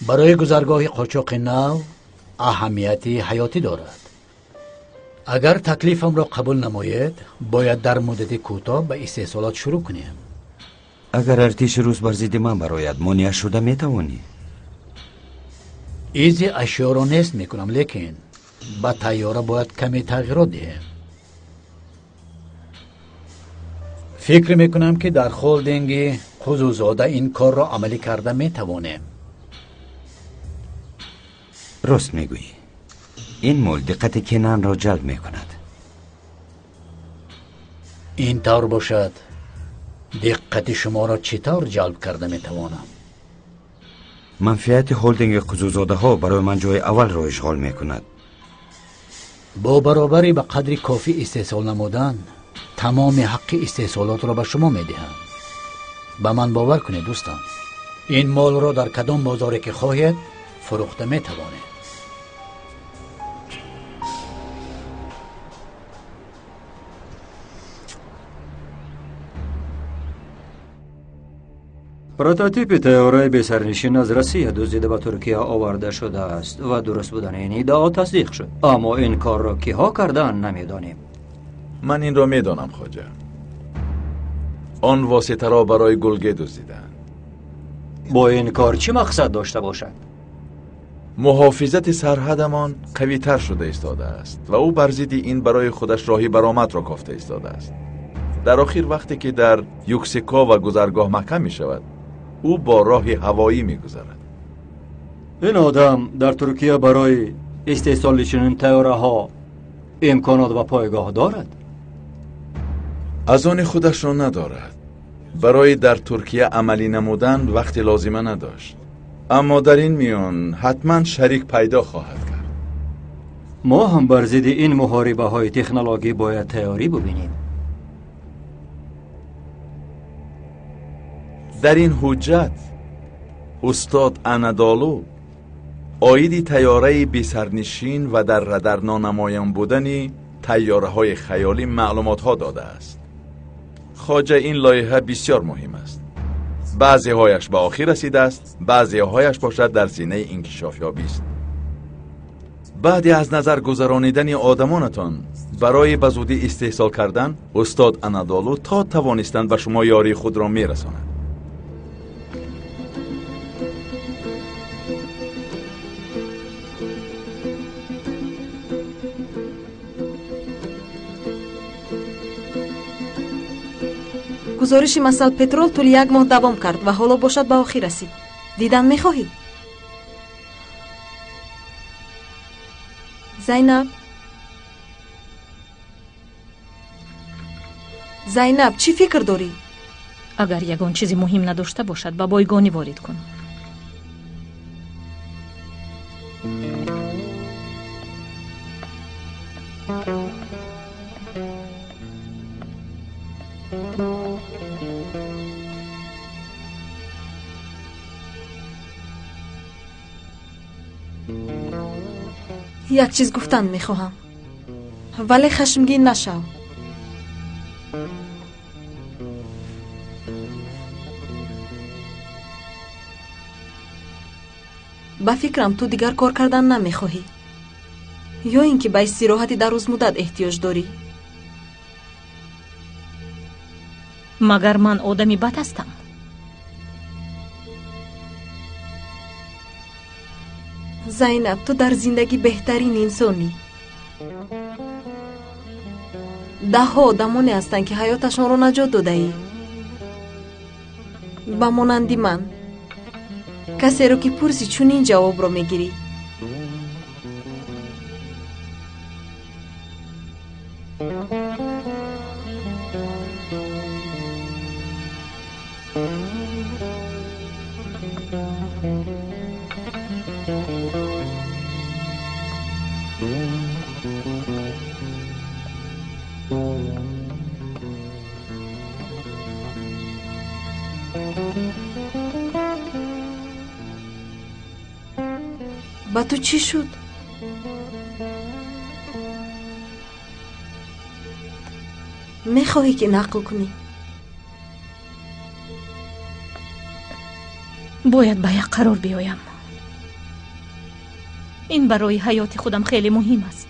S4: برای گذرگاه قاچاق نو اهمیتی حیاتی دارد. اگر تکلیفم را قبول نماید باید در مدت کوتاه به استحصالات شروع کنیم.
S10: اگر ارتش روس بر ضد من برآید مانع شده میتوانی؟
S4: ایزی اشیا را نیست میکنم، لیکن با طیاره باید کمی تغییرات دهیم. فکر میکنم که در هلدینگ خصوصاده این کار را عملی کرده میتوانیم.
S10: راست میگویی. این مول دقت کنان را جلب میکند.
S4: این طور باشد دقت شما را چطور جلب کرده میتوانم؟
S10: منفعت هلدینگ خصوصاده ها برای من جای اول را اشغال میکند.
S4: با برابری به قدر کافی استحصال نمودن تمام حق استحصالات را به شما میدهم. به من باور کنید دوستان، این مال را در کدام بازاری که خواهید فروخته میتوانید.
S11: پروتوتیپ طیاره بی سرنشین از روسیه دزدیده به ترکیه آورده شده است و درست بودن این ادعا تصدیق شد، اما این کار را کیها کردن نمیدانیم.
S2: من این را میدانم خواجه. آن واسطه را برای گلگه دزدیدند.
S11: با این کار چه مقصد داشته باشد؟
S2: محافظت سرحدمان قوی تر شده ایستاده است و او بر ضد این برای خودش راهی برآمد را کافته ایستاده است. در آخر وقتی که در یوکسیکا و گذرگاه محکم می شود او با راه هوایی می گذرد.
S11: این آدم در ترکیه برای استحصال چنین طیاره ها امکانات و پایگاه دارد؟
S2: از آن خودش را ندارد. برای در ترکیه عملی نمودن وقتی لازمه نداشت، اما در این میان حتما شریک پیدا خواهد کرد.
S11: ما هم بر ضد این محاربه های تکنولوژی باید تیاری ببینیم.
S2: در این حجت استاد انادالو آیدی طیاره بی سرنشین و در رادار نانمایان بودنی طیاره های خیالی معلومات ها داده است. خواجه این لایحه بسیار مهم است. بعضی هایش به آخر رسیده است، بعضی هایش باشد در زینه انکشاف یابی است. بعدی از نظر گذرانیدن آدمانتان برای به زودی استحصال کردن استاد انادالو تا توانستند به شما یاری خود را میرساند.
S15: گزارشی مسئله پترول طول یک ماه دوام کرد و حالا باشد به آخر رسید. دیدن میخواهی؟ زینب چی فکر داری؟
S14: اگر یگان چیزی مهم نداشته باشد با بایگانی وارد کن.
S15: یک چیز گفتن میخواهم، ولی خشمگین نشو. با فکرم تو دیگر کار کردن نمیخواهی یا اینکه به استراحتی در روز مدت احتیاج داری؟
S14: مگر من آدمی بد هستم؟
S15: زینب تو در زندگی بهترین انسانی. ده ها آدمانی هستند که حیاتشان را نجات داده ای. با مانندی من کسی رو که پرسی چون این جواب رو میگیری؟ با تو چی شد؟ میخواهی که نقل کنی؟
S14: باید به یک قرار بیایم. این برای حیات خودم خیلی مهم است.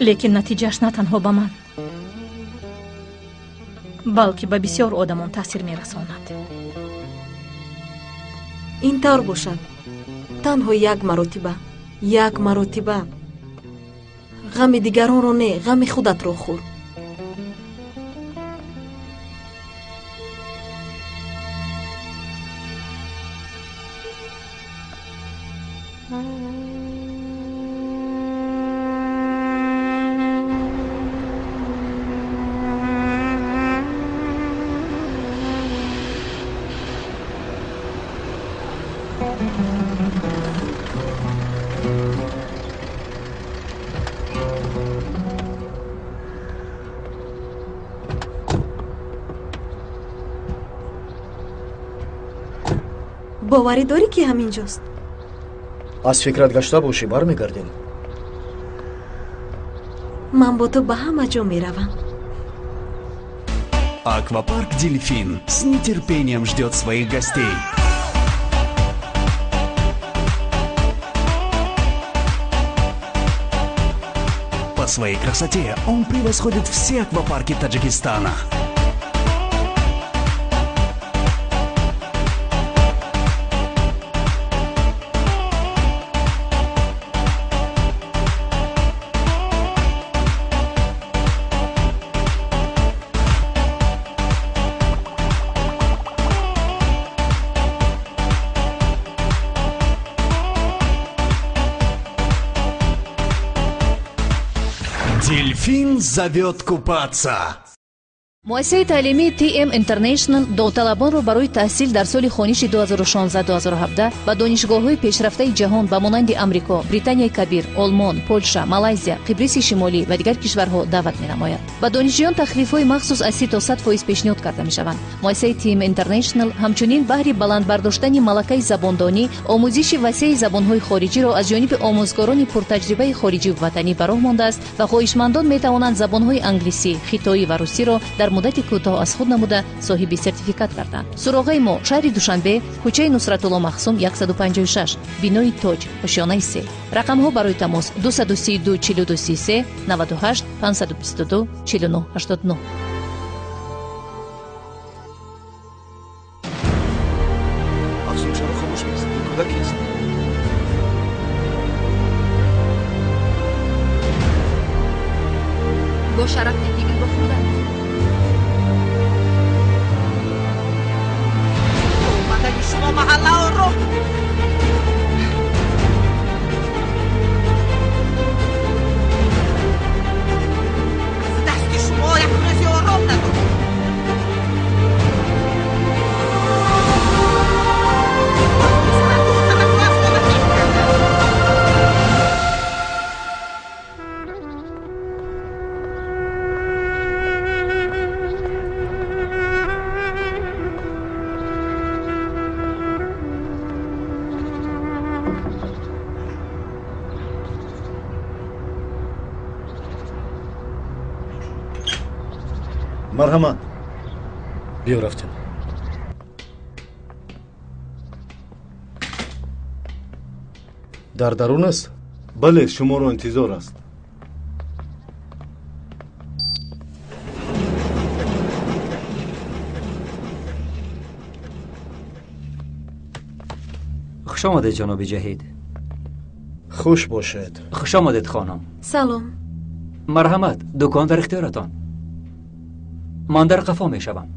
S14: لیکن نتیجهش نه تنها به من بلکه به بسیار آدمان تاثیر میرساند.
S15: این طور باشد تنها یک مرتبه غم دیگران رو نه، غم خودت رو خور. باوری داری که همینجاست؟
S12: از فکرت گشته باشی برمیگردیم.
S15: من با تو به همه جا میروم.
S16: Аквапарк «Дельфин» с нетерпением ждет своих гостей. По своей красоте он превосходит все аквапарки Таджикистана. «Дельфин» зовет купаться.
S17: муассисаи таълимии TM International довталабонро барои таҳсил дар соли хониши 2016-2017 ба донишгоҳҳои пешрафтаи ҷаҳон ба монанди Амрико, Британияи Кабир, Олмон, Полша, Малайзия, Қибриси Шимолӣ ва дигар кишварҳо даъват менамояд. ба донишҷӯён тахфифҳои махсус аз 30 то 100% пешниҳод карда мешаванд. муассисаи TM International ҳамчунин баҳри баландбардоштани малакаи забондонӣ, омӯзиши васеъи забонҳои хориҷиро аз ҷониби омӯзгорони пуртаҷрибаи хориҷиву ватанӣ ба роҳ мондааст ва хоҳишмандон метавонанд забонҳои англисӣ, хитоӣ ва русиро дар муддати кӯтоҳ аз худ намуда соҳиби сертификат гарданд. суроғаи мо шаҳри Душанбе, кӯчаи Нусратулло Махсум 156, бинои Тоҷ, ошёнаи 3. рақамҳо барои тамос 232 42 33 98 522 49 89.
S6: افزون چرا خاموش نیست؟ کودک کیست؟
S17: با شرف دیگر بخوندن.
S18: شما محله رو دستی شما یک روزی آرام ندارم.
S7: марҳамат.
S12: биё рафтем. дар дарун аст?
S7: бале, шуморо интизор аст.
S11: خوش آمدید جناب جهید.
S12: خوش باشد.
S11: خوش آمدید خانم.
S15: سلام.
S11: مرحمت، دکان در اختیارتان. من در قفا می شوم.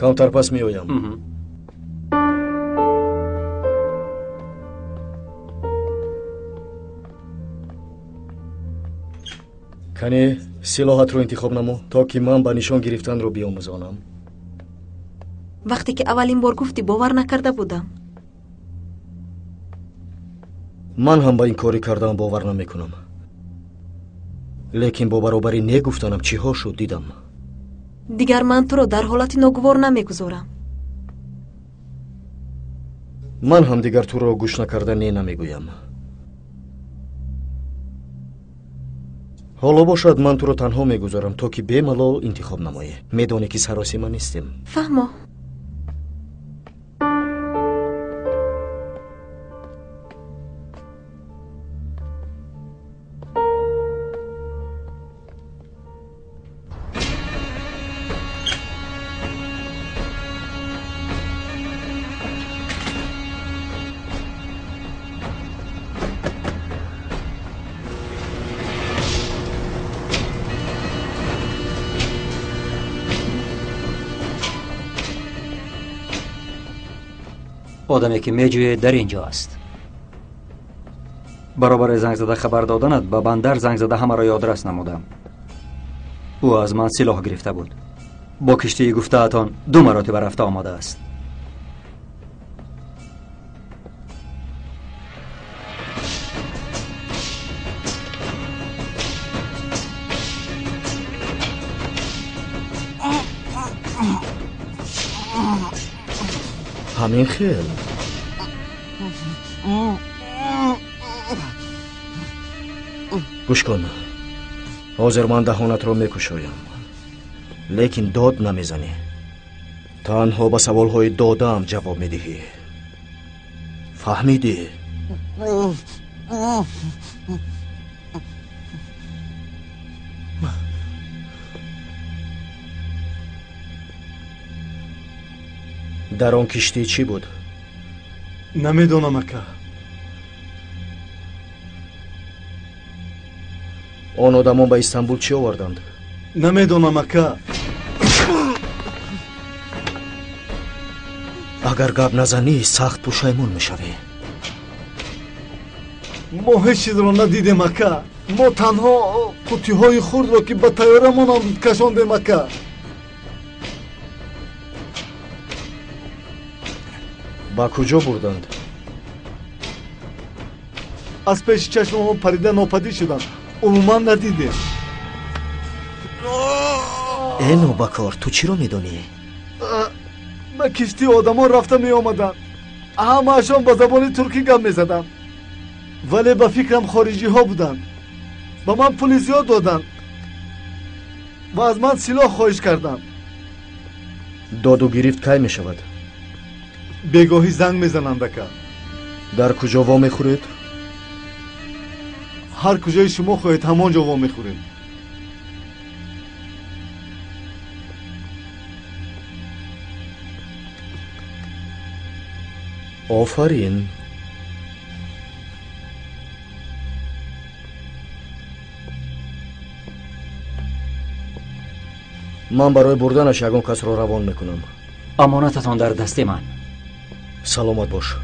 S12: کمتر پس می آیم. کنی سلاحت رو انتخاب نمو تا که من با نشان گرفتن رو بیاموزانم.
S15: وقتی که اولین بار گفتی باور نکرده بودم.
S12: من هم با این کاری کردم باور نمیکنم. لیکن با برابری نگفتنم چی ها شد دیدم.
S15: دیگر من تو رو در حالت ناگوار نمیگذارم.
S12: من هم دیگر تو رو گوش نکردن نمیگویم. حالا باشد من تو رو تنها میگذارم تا که به ملال انتخاب نمایی. میدانی که سراسی من نیستیم.
S15: فهمو.
S11: آدمی که میجوید در اینجا است. برابر زنگ زده خبر دادنت به بندر زنگ زده همه را یادرس نمودم. او از من سلاح گرفته بود. با کشتی گفته اتان 2 مراتب رفته آمده است.
S12: همین خیل گوش کن. حاضر من دهانت رو میکشایم لیکن داد نمیزنی. تنها با سوالهای دادم جواب میدهی. فهمیدی؟ در آن کشتی چی بود؟
S7: نمیدونم اکا.
S12: آن آدمان به استانبول چی آوردند؟
S7: نمیدونم اکا.
S12: اگر گپ نزنی سخت پشیمون میشوی.
S7: ما هیچ چیز رو ندیدیم اکا. ما تنها قوطی‌های خرد رو که به طیاره‌مان آمد کشاندیم اکا.
S12: با کجا بردند؟
S7: از پیش چشم ما پریده ناپدید شدند. عموما ندیدیم.
S12: ای نوبکار تو چی رو میدونی؟
S7: به کشتی آدمان رفته می آمدن. همه اشان به زبان ترکی گپ می زدن. ولی به فکرم خارجی ها بودن. به من پول زیاد دادن و از من سلاح خواهش کردن.
S12: داد و گرفت کی می شود؟
S7: بگاهی زنگ می زنند اکا.
S12: در کجا وا می خورید؟
S7: هر کجای شما خواهید همانجا وا می خورید.
S12: آفرین. من برای بردنش یگان کس را روان میکنم.
S11: امانتتان در دست من.
S12: سلامت باش.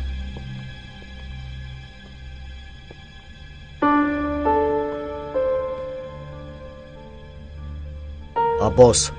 S12: عباس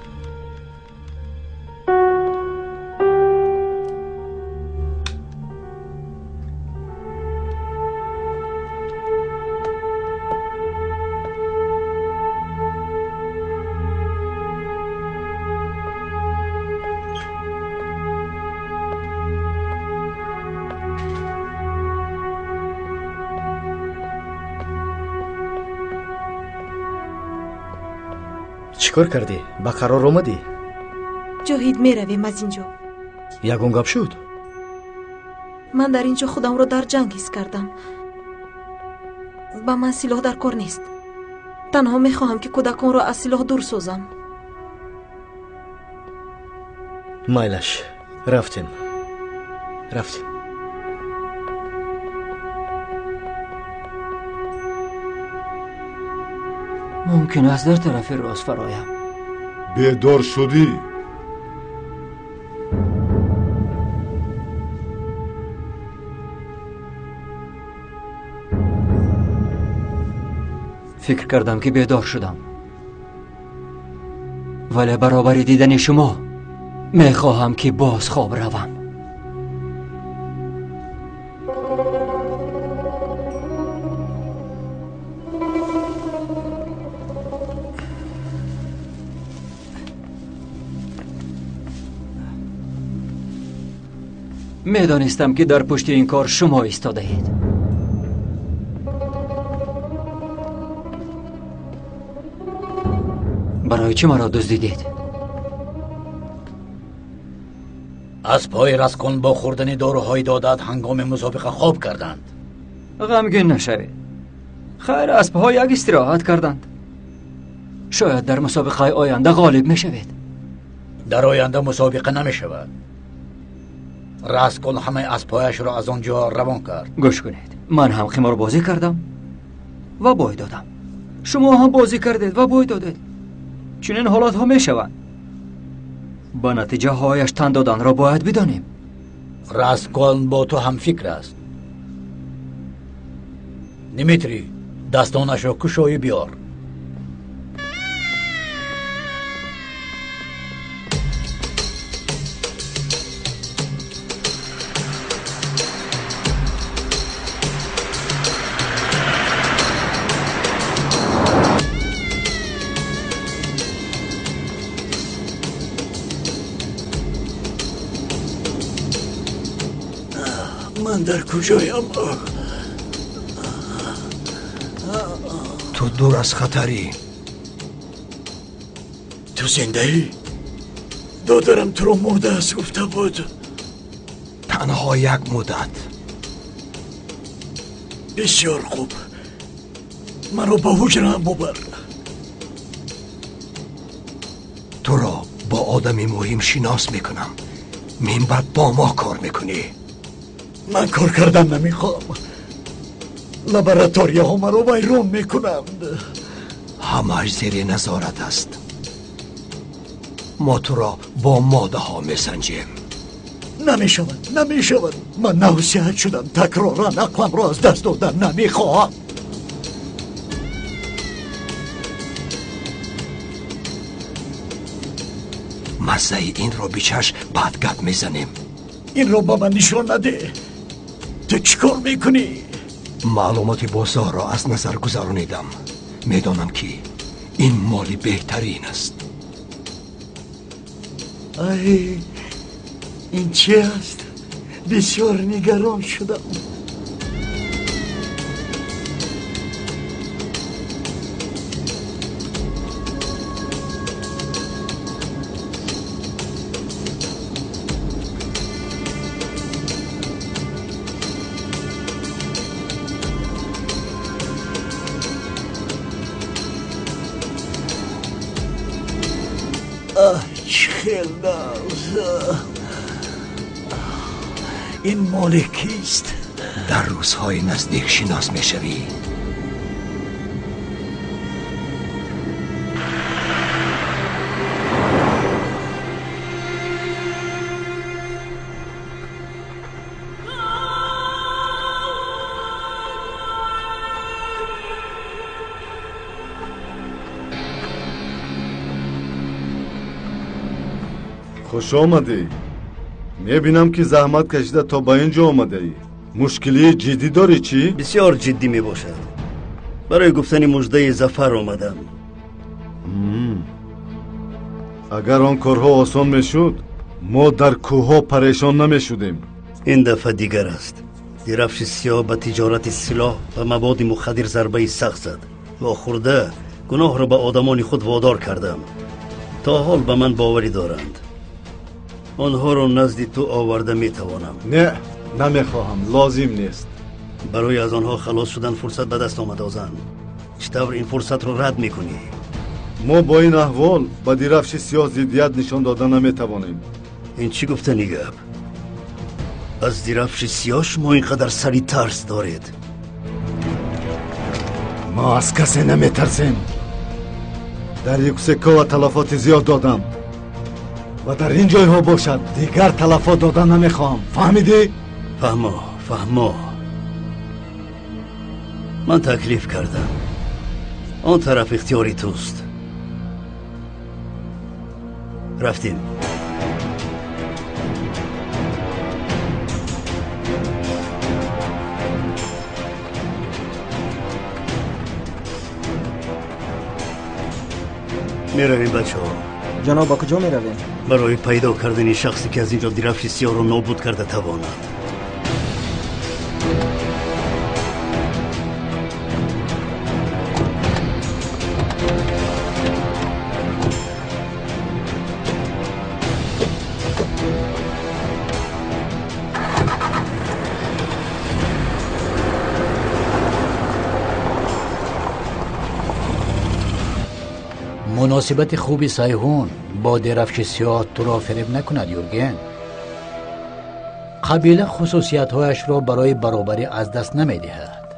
S12: چیکار کردی؟ با قرار اومدی؟
S15: جاهید میرویم از اینجا.
S12: یگان گپ شد؟
S15: من در اینجا خودم رو در جنگ حس کردم. با من سلاح در کار نیست. تنها میخواهم که کودکان رو از سلاح دور سازم.
S12: مایلش رفتیم.
S11: ممکن است در طرف راست فرایم.
S6: بیدار شدی؟
S11: فکر کردم که بیدار شدم، ولی برابر دیدن شما میخواهم که باز خواب روم. میدانستم که در پشت این کار شما ایستاده اید. برای چه مرا دزدیدید؟
S4: از پای رسکن با خوردن داروهای دادت هنگام مسابقه خواب کردند.
S11: غمگین نشوید. خیر، اسبها یک استراحت کردند. شاید در مسابقه آینده غالب میشوید.
S4: در آینده مسابقه نمیشود. رسکن همه اسبهایش را از آنجا روان کرد.
S11: گوش کنید، من هم خمار بازی کردم و بای دادم. شما هم بازی کردید و بای دادید. چنین حالات ها میشوند. با نتیجه هایش تن دادن را باید بدانیم.
S4: رسکن با تو هم فکر است. دیمیتری، دستانش را کشایی بیار.
S19: من در کجایم؟
S6: تو دور از خطری.
S19: تو زنده ای؟ دادرم تو رو مرده است گفته بود.
S6: تنها یک مدت.
S19: بسیار خوب، من رو با حجرم ببر.
S6: تو را با آدمی مهم شناس میکنم. من بعد با ما کار میکنی.
S19: من کار کردن نمیخوام. لابراتوریا ها من رو ویران میکنند.
S6: همه‌اش زیر نظارت است. ما تو را با ماده ها میسنجیم.
S19: نمیشود. من نوصیحت شدم. تکرارا عقلم را از دست دادن نمیخواهم.
S6: مزه این رو بیچش بعد گپ میزنیم.
S19: این رو با من نشان نده. تو چیکار میکنی؟
S6: معلومات بازار را از نظر گذرانیدم. میدانم که این مالی بهترین است.
S19: ای این چی است؟ بسیار نگران شدم. این مال کیست؟
S6: در روزهای نزدیک شناس میشوی.
S7: خوش آمدی. میبینم که زحمت کشیده تا با اینجا آمده ای. مشکلی جدی داری چی؟
S13: بسیار جدی می باشد. برای گفتن مژده ظفر آمدم.
S7: اگر آن کارها آسان میشد ما در کوه پریشان نمیشدیم.
S13: این دفعه دیگر است. درفش سیاه به تجارت سلاح و مواد مخدر ضربه سخت زد و خورده گناه را به آدمان خود وادار کردم. تا حال به من باوری دارند. آنها را نزد تو آورده میتوانم.
S7: نه، نمیخواهم. لازم نیست.
S13: برای از آنها خلاص شدن فرصت به دست آمده زن. چطور این فرصت را رد میکنی؟
S7: ما با این احوال با درفش سیاه ضدیت نشان دادن نمیتوانیم.
S13: این چی گفتنی گپ؟ از درفش سیاه شما اینقدر سری ترس دارید؟
S7: ما از کسی نمیترسیم. در یوکسکو و تلفات زیاد دادم و در این جایها باشد دیگر تلفات دادن نمیخوام. فهمیدی؟
S13: فهمو من تکلیف کردم. آن طرف اختیاری توست. رفتیم. میرویم بچه ها.
S9: جناب با کجا میرویم؟
S13: برای پیدا کردن شخصی که از اینجا درفش سیاه رو نابود کرده تواند.
S4: مناسبت خوبی سایهون با درفش سیاه تو را فریب نکند یورگن. قبیله خصوصیت‌هایش را برای برابری از دست نمی‌دهد.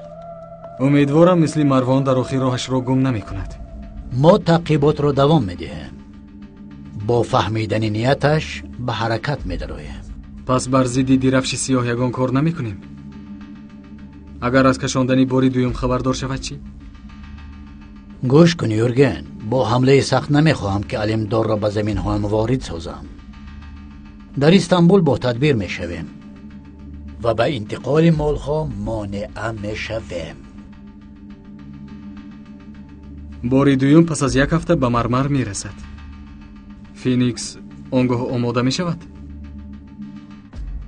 S3: امیدوارم مثل مروان در آخر راهش را گم نمی‌کند.
S4: ما تعقیبات را دوام می‌دهیم. با فهمیدن نیتش به حرکت می‌درویم.
S3: پس بر ضد درفش سیاه یگان کار نمی‌کنیم. اگر از کشاندن باری دوم خبردار شود چی؟
S4: گوش کن یورگن، با حمله سخت نمیخواهم که علمدار را به زمین ها وارد سازم. در استانبول با تدبیر میشویم و به انتقال مال ها مانع میشویم.
S3: باری دوم پس از یک هفته به مرمر میرسد. فینیکس آنگاه آماده میشود؟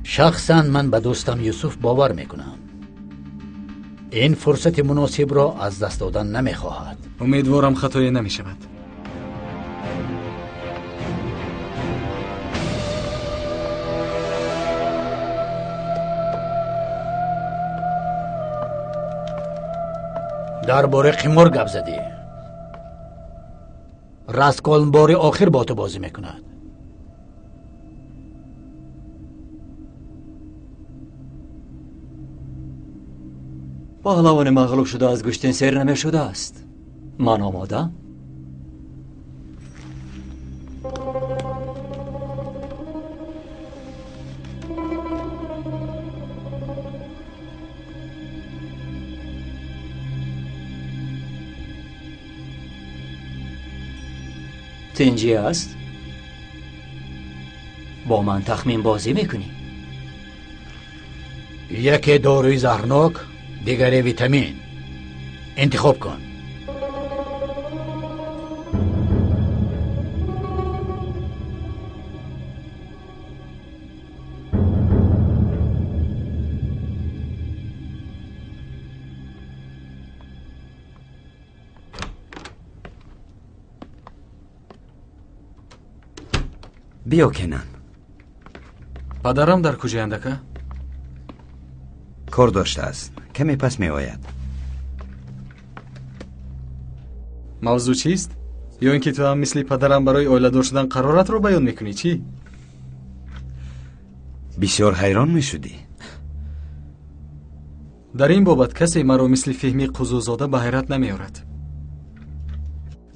S4: شخصا من به دوستم یوسف باور میکنم. این فرصت مناسب را از دست دادن نمیخواهد.
S3: امیدوارم خطایی نمیشود.
S4: درباره قمار گپ زدی. راسکولن بار آخر با تو بازی میکند.
S11: پهلوان مغلوب شده از گشتن سیر نمی شده است. من آماده. تنجی است؟ با من تخمین بازی میکنی؟
S4: یکی داروی زهرناک، دیگری ویتامین. انتخاب کن.
S10: بیا کنن.
S3: پدرم در کجای اندکه؟
S10: کار داشته است. کمی پس می آید.
S3: موضوع چیست؟ یا اینکه تو هم مثل پدرم برای اولیدار شدن قرارت رو بیان میکنی چی؟
S10: بسیار حیران می شدی.
S3: در این بابت کسی مرا مثل فهمی قزوزاده به حیرت نمی آورد.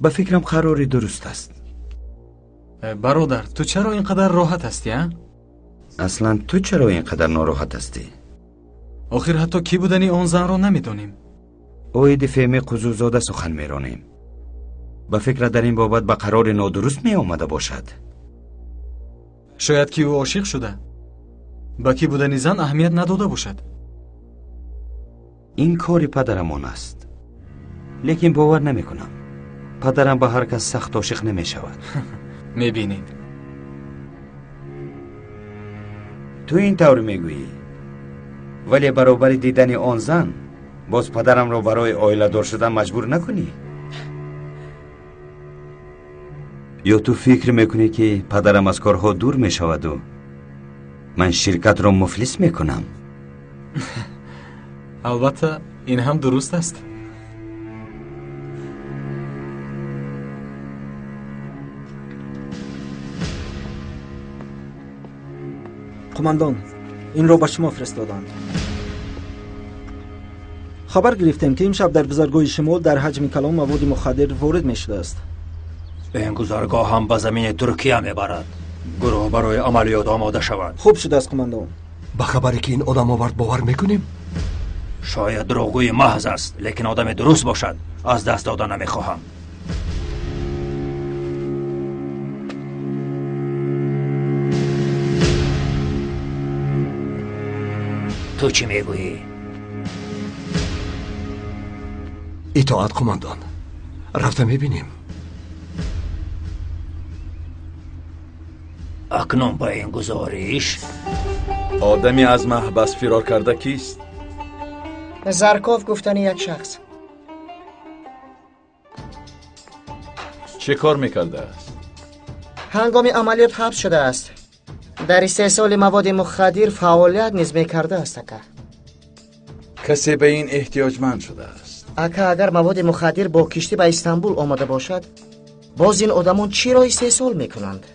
S10: به فکرم قراری درست است.
S3: برادر تو چرا اینقدر راحت هستی؟
S10: اصلا تو چرا اینقدر ناراحت هستی؟
S3: آخر حتی کی بودنی آن زن را نمیدونیم.
S10: اوید فهمی قزوزاده سخن میرانیم. به فکر در این بابت به قرار نادرست می آمده باشد.
S3: شاید که او عاشق شده. با کی بودنی زن اهمیت نداده باشد.
S10: این کاری پدرمان است. لیکن باور نمی کنم. پدرم به هر کس سخت عاشق نمی شود.
S3: میبینید
S10: تو این طور میگویی، ولی برابر دیدن آن زن باز پدرم را برای آیله دار شدن مجبور نکنی؟ یا تو فکر میکنی که پدرم از کارها دور میشود و من شرکت را مفلس میکنم؟
S3: البته این هم درست است.
S9: قماندان، این رو به شما فرستادند. خبر گرفتیم که امشب در بزرگوی شمال در حجم کلان مواد مخدر وارد می شده است.
S11: این گذارگاه هم به زمین ترکیه میبرد. گروه برای عملیات آماده شود.
S9: خوب شده است قماندان.
S6: به خبری که این آدم آورد باور میکنیم؟
S11: شاید دروغگوی محض است، لیکن آدم درست باشد از دست دادن نمیخواهم. تو چی میگویی؟
S6: اطاعت قماندان. رفته میبینیم.
S11: اکنون با این گزارش
S2: آدمی از محبس فرار کرده کیست؟
S9: زرکاف گفتن یک شخص.
S2: چه کار میکرده است؟
S9: هنگام عملیات حبس شده است. در استحصال مواد مخدر فعالیت نیز میکرده است اکا.
S2: کسی به این احتیاجمند شده است؟
S9: اکا اگر مواد مخدر با کشتی به استانبول آمده باشد، باز این آدمان چی را استحصال میکنند؟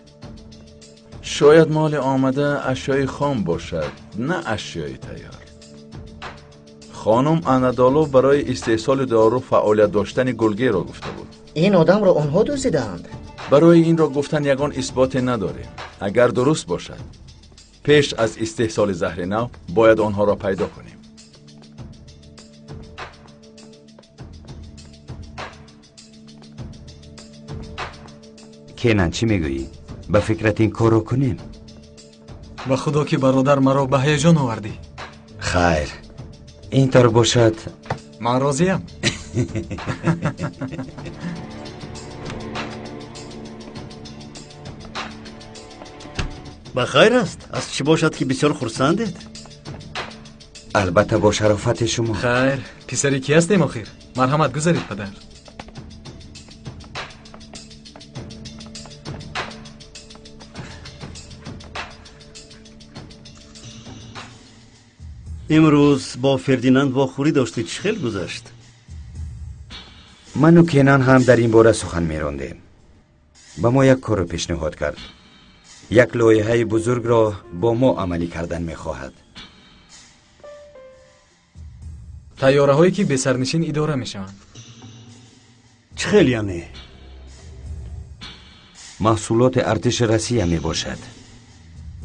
S2: شاید مال آمده اشیای خام باشد، نه اشیای تیار. خانم انادالو برای استحصال دارو فعالیت داشتن گلگه را گفته بود.
S9: این آدم را آنها دزدیدند.
S2: برای این را گفتن یگان اثبات نداریم. اگر درست باشد پیش از استحصال زهر نو باید آنها را پیدا کنیم.
S10: کینان چی میگویی؟ به فکرت این کار رو کنیم؟
S3: به خدا که برادر مرا به هیجان آوردی.
S10: خیر اینطور باشد
S3: من راضیم.
S13: بخیر است. از چی باشد که بسیار خرسندید؟
S10: البته با شرافت شما.
S3: خیر پسری کی هستیم آخر؟ مرحمت گذارید پدر.
S13: امروز با فردیناند واخوری داشتید، چه خیلی گذشت؟
S10: من و کینان هم در این باره سخن می‌راندیم. با ما یک کار پیشنهاد کرد. یک لایحه بزرگ را با ما عملی کردن می‌خواهد.
S3: تیاره هایی که به سرنشین اداره میشوند.
S13: چه خیلی یعنی؟
S10: محصولات ارتش روسیه می باشد،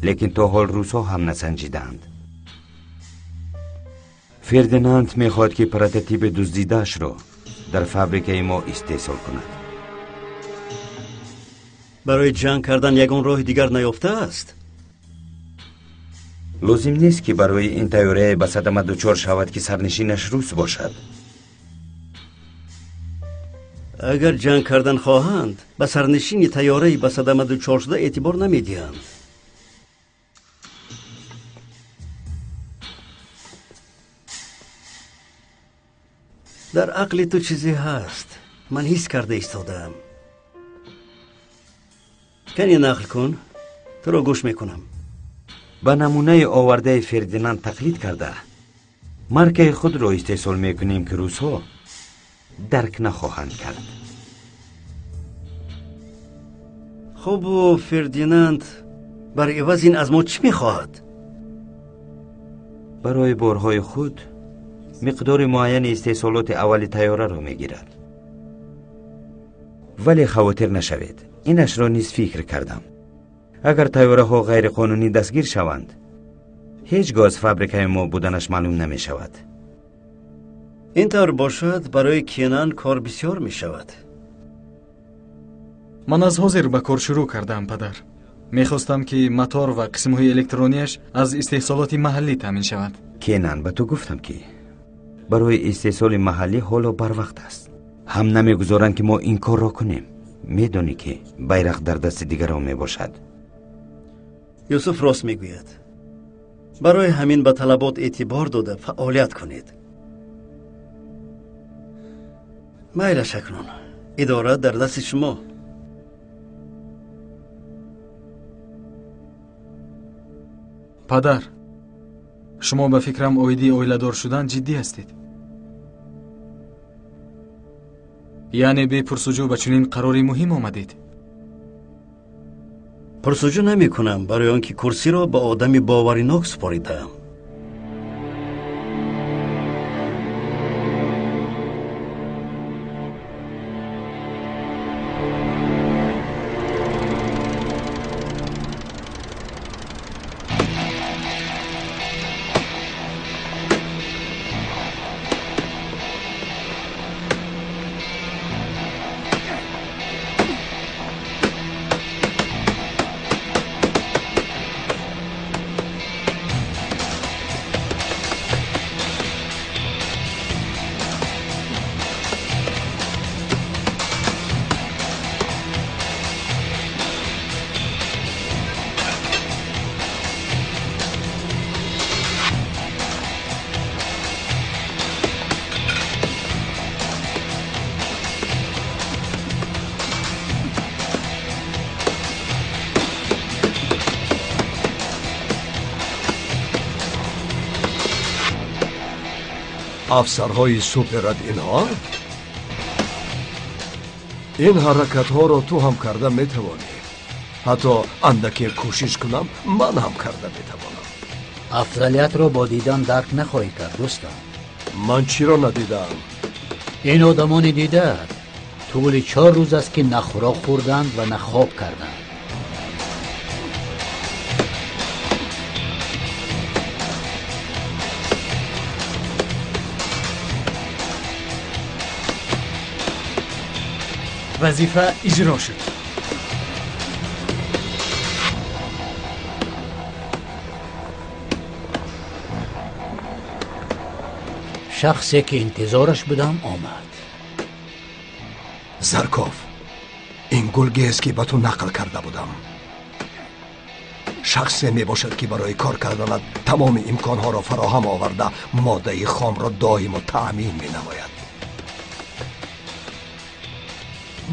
S10: لیکن تا حال روس‌ها هم نسنجیدند. فردیناند میخواد که پروتوتیپ دزدیده‌اش را در فابریکه ما استحصال کند.
S13: برای جنگ کردن یگان راه دیگر نیافته است.
S10: لازم نیست که برای این تیاره به صدمه دچار شود که سرنشینش روس باشد.
S13: اگر جنگ کردن خواهند به سرنشین تیاره به صدمه دچار شده اعتبار نمیدهند. در عقل تو چیزی هست، من حس کرده ایستادم. کنی نقل کن، تو را گوش میکنم.
S10: به نمونه آورده فردیناند تقلید کرده مارکه خود را استحصال میکنیم که روس‌ها درک نخواهند کرد.
S13: خب و فردیناند بر عوض این از ما چی میخواهد؟
S10: برای بارهای خود مقدار معین استحصالات اول تیاره را میگیرد. ولی خاطر نشوید، اینش را نیز فکر کردم. اگر تیاره ها غیر قانونی دستگیر شوند، هیچ گاز فابریکه ما بودنش معلوم نمی شود.
S13: اینطور باشد برای کینان کار بسیار می شود.
S3: من از حاضر به کار شروع کردم پدر. میخواستم که موتور و قسم های الکترونیش از استحصالات محلی تامین شود.
S10: کینان به تو گفتم که برای استحصال محلی حالا بر وقت است. هم نمیگذارند که ما این کار را کنیم. میدونی که بیرق در دست دیگران می باشد.
S13: یوسف راست میگوید. برای همین به طلبات اعتبار داده فعالیت کنید. میلش اکنون اداره در دست شما.
S3: پدر، شما به فکرم اویدی اویلدار شدن جدی هستید. یعنی به پرسجو به چنین قراری مهم آمدید.
S13: پرسجو نمی کنم برای آنکه کرسی را به آدمی باورناک سپاریدم.
S6: افسرهای سوپرد اینها؟ این حرکت ها رو تو هم کرده میتوانی. حتی اندکی کوشش کنم من هم کرده میتوانم.
S4: افضلیت رو با دیدن درک نخواهی کرد دوستم.
S6: من چی رو ندیدم؟
S4: این آدمانی دیده طول 4 روز است که نه خوراک خوردند و نه خواب کردند.
S3: وظیفه اجرا شد.
S4: شخصی که انتظارش بودم آمد.
S6: زرکوف، این گلگی است که با تو نقل کرده بودم. شخصی می باشد که برای کار کردن تمام امکانها را فراهم آورده ماده خام را دائم و تأمین می نماید.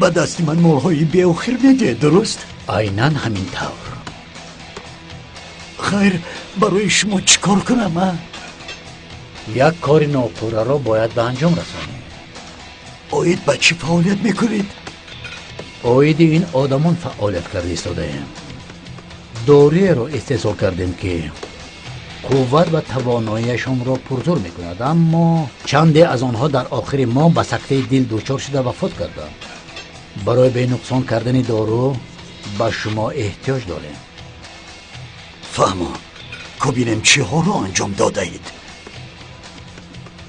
S19: به دست من مالهای بیاخیر میده، درست؟
S4: عیناً همین طور.
S19: خیر، برای شما چیکار کنم؟
S4: یک کار ناپوره را باید به انجام رسانید.
S19: اوید به چی فعالیت میکنید؟
S4: اوید این آدمان فعالیت کرده ایستاده‌ایم. دوری را استحصال کردیم که قوت و تواناییشان را پرزور میکند، اما چندی از آنها در آخر ماه به سکته دل دچار شده وفات کردند. برای به نقصان کردن دارو به شما احتیاج داریم.
S19: فهمم. که بینم چی ها را انجام داده اید؟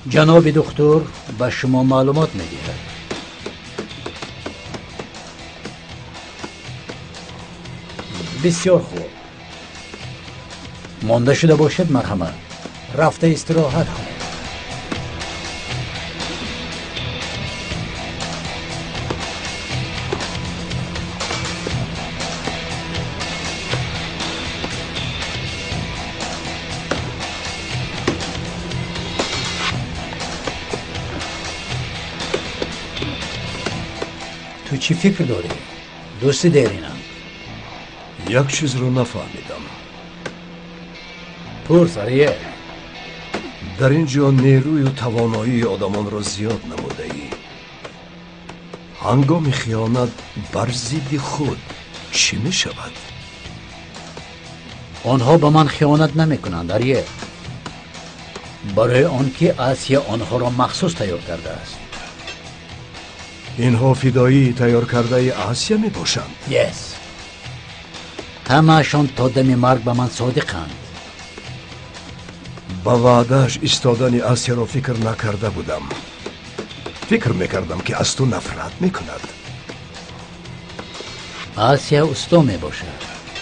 S4: جناب دکتر به شما معلومات میدهد. بسیار خوب. مانده شده باشد مرحمت. رفته استراحت کنید. تو چی فکر داری؟ دوست دیرینم.
S6: یک چیز رو نفهمیدم.
S4: پرس آریه.
S6: در اینجا نیروی و توانایی آدمان را زیاد نموده ای. هنگام خیانت بر ضد خود چی می شود؟
S4: آنها به من خیانت نمی کنند آریه. برای آنکه آسیا آنها را مخصوص تیار کرده است.
S6: اینها فدایی تیار کرده آسیا می باشند؟
S4: یس. همه‌شان تا دم مرگ به من صادقند.
S6: با وعدهش ایستادن آسیا را فکر نکرده بودم. فکر میکردم که از تو نفرت میکند.
S4: آسیا استا می باشد.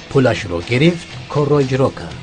S4: پولش رو گرفت، کار را اجرا کرد.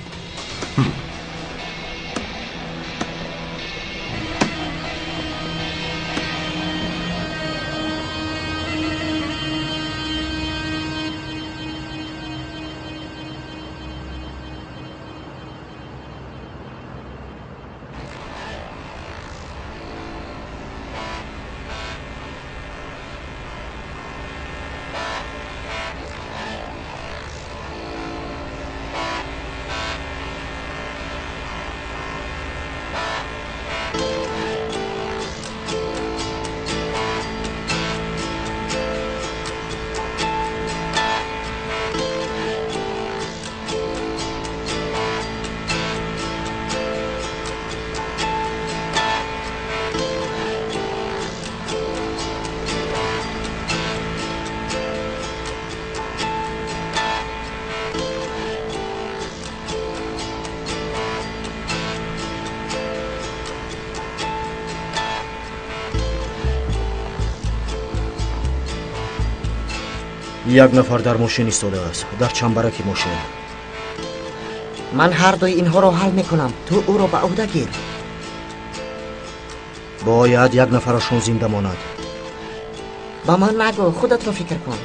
S12: یک نفر در ماشین ایستاده است، در چنبرک ماشین.
S9: من هر دوی اینها رو حل میکنم. تو او رو به عهده گیر.
S12: باید یک نفرشون زنده ماند.
S9: با من نگو، خودت رو فکر کن.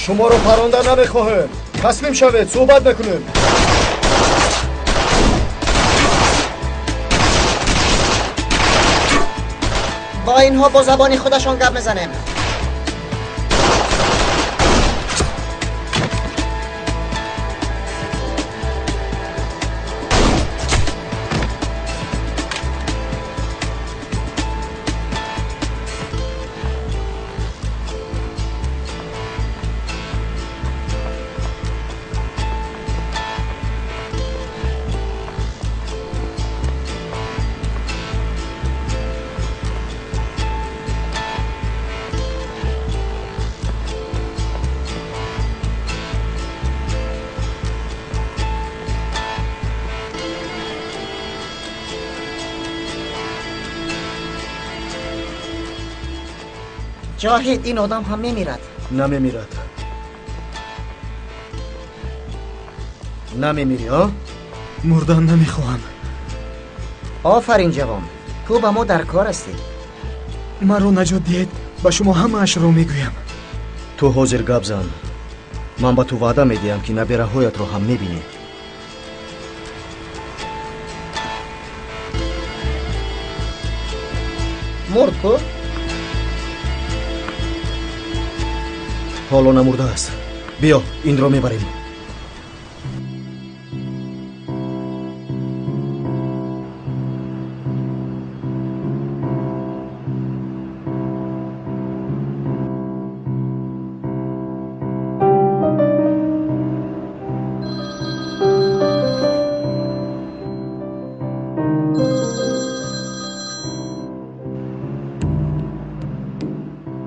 S12: شما رو پرانده نمیخواهم. تسلیم شوید، صحبت نکنیم.
S9: با اینها با زبان خودشان گپ میزنیم. جاهید، این آدم هم میمیرد.
S12: نمیمیرد. نمیمیری ها؟
S3: مردن نمیخواهم.
S9: آفرین جوان، تو با ما در کار هستی.
S3: من رو نجات دید، با شما همه اش رو میگویم.
S12: تو حاضر گپ زن. من با تو وعده میدیم که نبیره هایت رو هم میبینی.
S9: مرد کو؟
S12: حالا نمرده است. بیا این رو میبریم.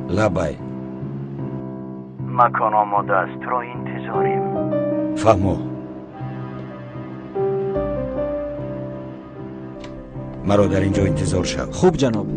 S10: لبای
S5: مکان آماده است، تو را انتظاریم.
S10: فهمو. مرا در اینجا انتظار شد.
S11: خوب جناب.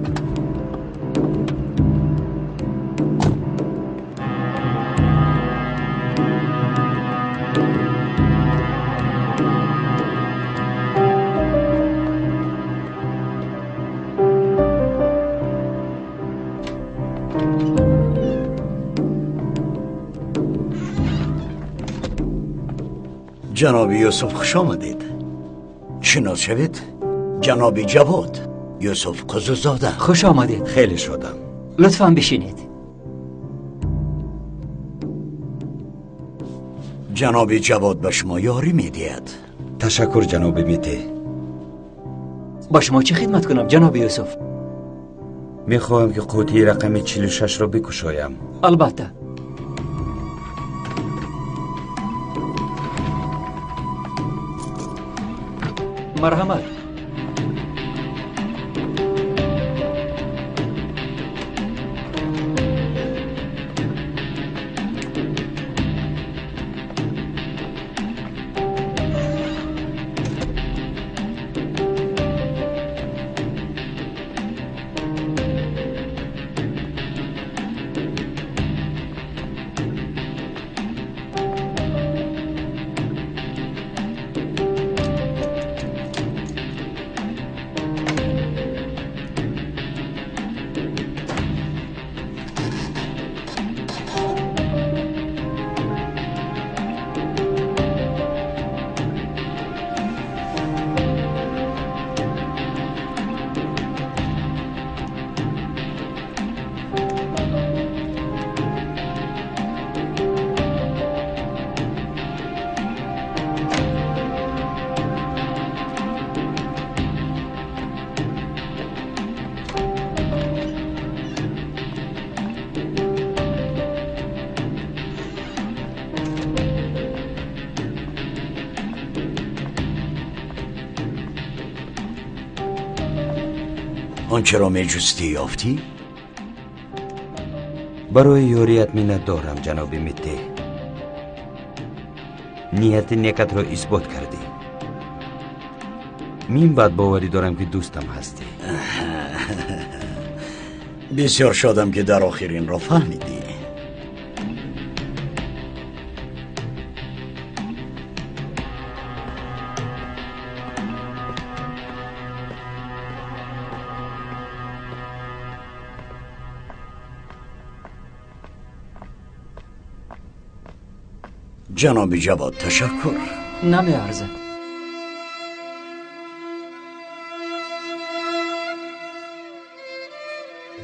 S5: جناب یوسف خوش آمدید. شناس شوید، جناب جواد یوسف قزوزاده.
S11: خوش آمدید.
S10: خیلی شدم.
S11: لطفاً بشینید.
S5: جناب جواد به شما یاری میدید.
S10: تشکر جناب میته.
S11: با شما چه خدمت کنم جناب یوسف؟
S10: میخواهم که قوطی رقم 46 را بکشایم.
S11: البته. مرحمت.
S5: آنچه را میجستی یافتی؟
S10: برای یاریت منت دارم جناب میته. نیت نیکت را اثبات کردی. من بعد باوری دارم که دوستم هستی.
S5: بسیار شادم که در آخر این را فهمیدی. جناب جواد تشکر.
S11: نمیارزه.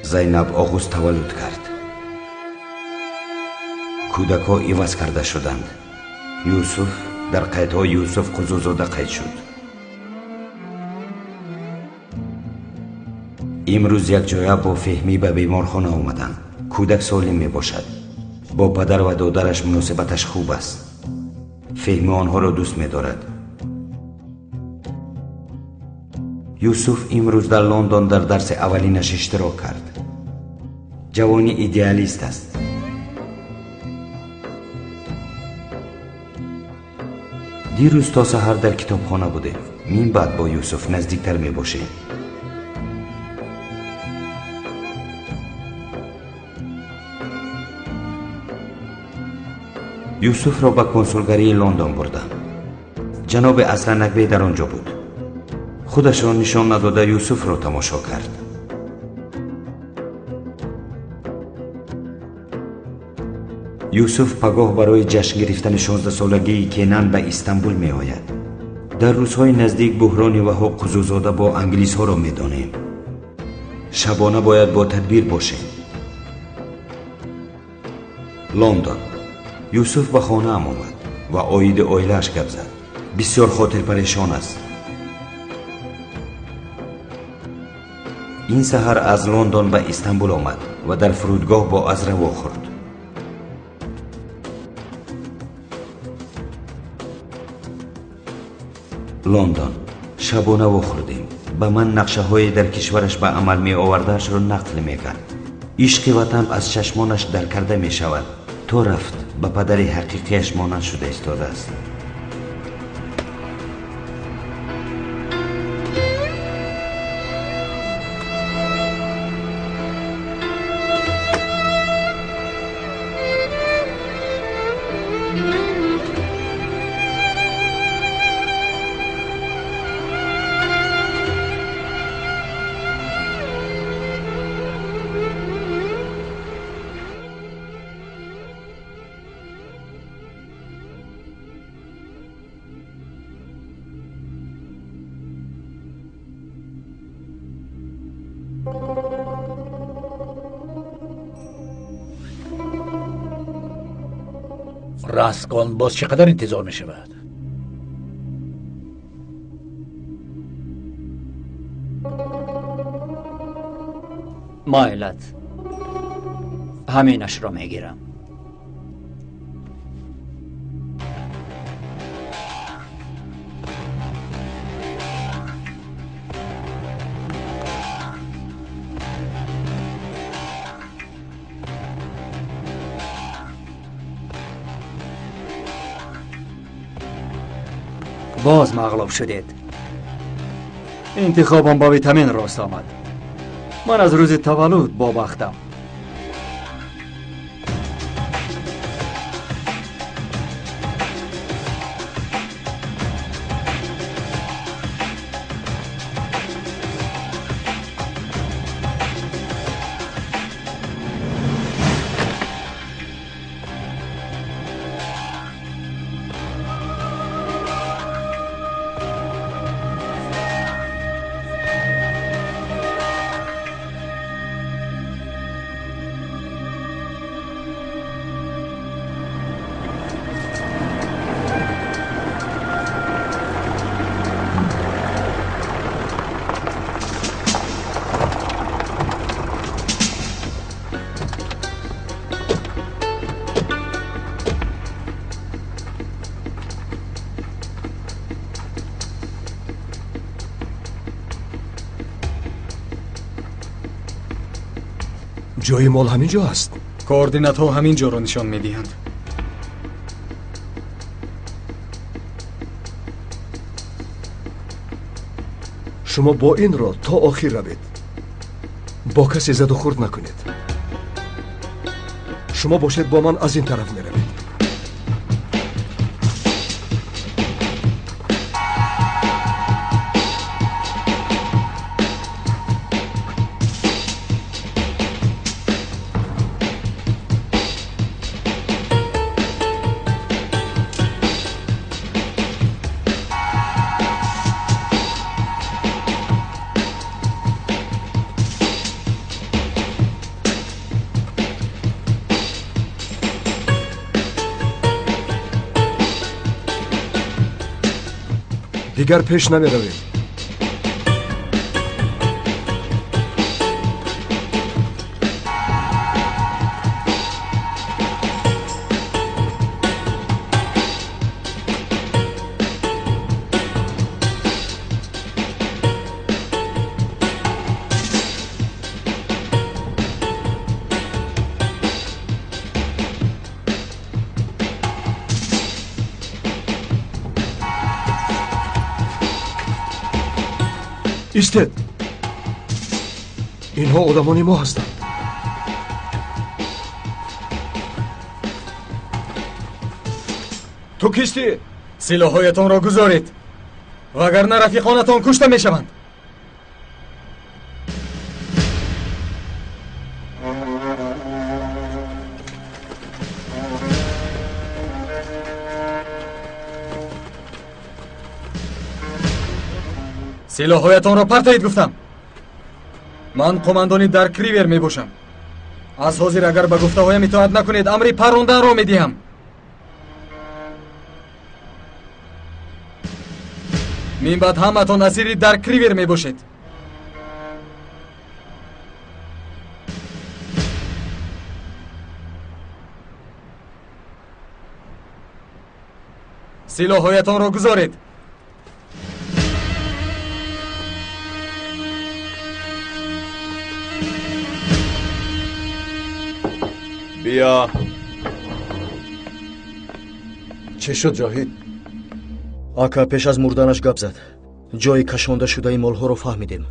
S10: زینب آغوست تولد کرد. کودک ها ایواز کرده شدند. یوسف در قیدها یوسف قزوزاده قید شد. امروز یک جایه با فهمی به بیمارخانه آمدند. کودک سالم می باشد. با پدر و دادرش مناسبتش خوب است. فهمی آنها را دوست می دارد. یوسف امروز در لندن در درس اولینش اشتراک کرد. جوانی ایدئالیست است. دیروز تا سحر در کتابخانه بوده. من بعد با یوسف نزدیکتر می باشه. یوسف را به کنسولگری لندن بردم. جناب اسلنگبی در آنجا بود. خودش را نشان نداده یوسف را تماشا کرد. یوسف پگاه برای جشن گرفتن 16 سالگی کنان به استانبول می آید. در روزهای نزدیک بحران وها قزوزاده با انگلیس ها را می دانیم. شبانه باید با تدبیر باشیم. لندن. یوسف به خانه ام آمد و آید آیلش گپ زد. بسیار خاطر پریشان است. این سحر از لندن به استانبول آمد و در فرودگاه با ازره خورد. لندن شبانه خوردیم. به من نقشه های در کشورش به عمل می آوردهش را نقل می کرد. عشق وطن از چشمانش در کرده می شود. تو رفت به پدر حقیقیش مانند شده ایستاده است.
S4: راست کن، باز چقدر انتظار می شود؟
S11: مایلت همینش را می گیرم. باز مغلوب شدید. انتخابم با ویتامین راست آمد. من از روز تولد با بختم.
S6: جای مال همینجا است.
S3: کوردینات ها همینجا رو نشان میدهند.
S6: شما با این را تا آخر روید. با کسی زد و خورد نکنید. شما باشید با من از این طرف میروید. дигар пеш намеравем. ایستد. اینها آدمان ما هستند.
S3: تو کشتی سلاحهایتان را گذارید وگرنه رفیقانتان کشته میشوند. سلاحهایتان را پرتایید گفتم. من قماندانی در کریور می باشم. از حاضر اگر به گفته هایم اطاعت نکنید امری پروندن را می دهم. من بعد همتان اسیری در کریور می باشید. سلاحهایتان را گذارید.
S2: بیا.
S12: چه شد جاهید؟ آکا پیش از مردنش گپ زد. جای کشانده شده ای مالها رو فهمیدیم.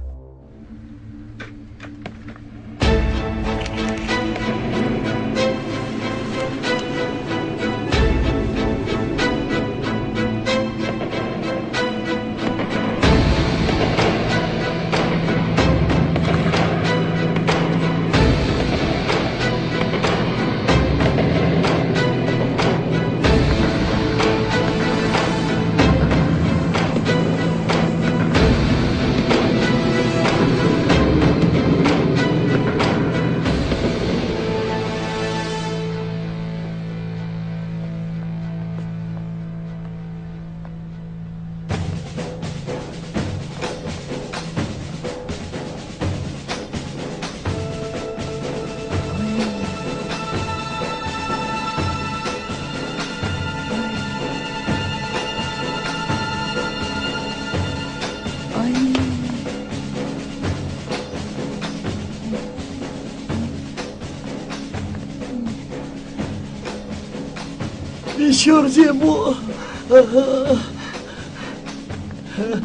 S19: بسیار زیبا.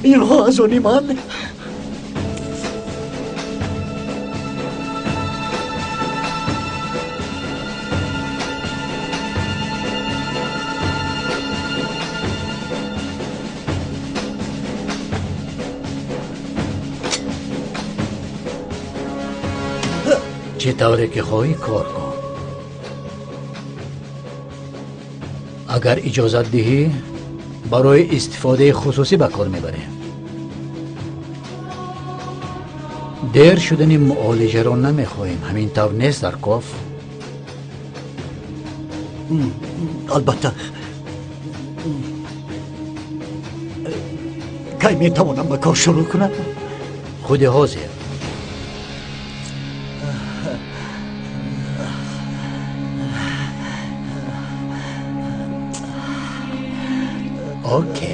S19: اینها از آنی من.
S4: چطوره که خواهی کار کن. اگر اجازت دهی برای استفاده خصوصی به کار میبریم. دیر شدن معالجه را نمیخواهیم. همین طور نیست در کاف؟
S19: البته. کی میتوانم به کار شروع کنم؟
S4: خود حاضر. اوکی.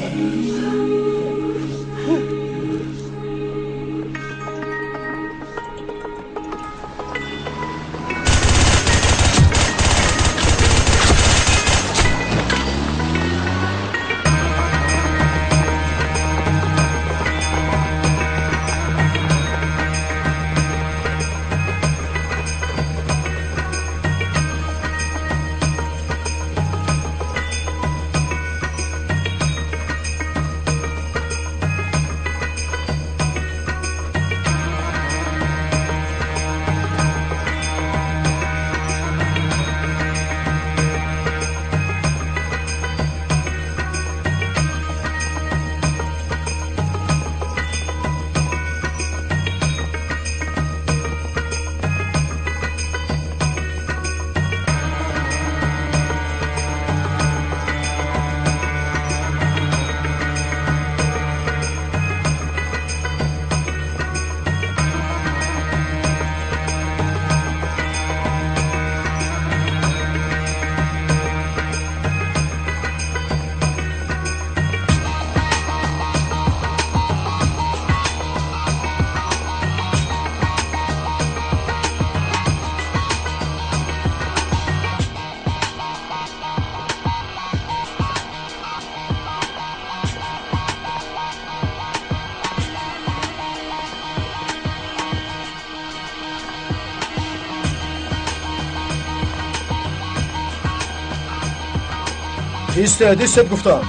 S12: ایستد گفتم.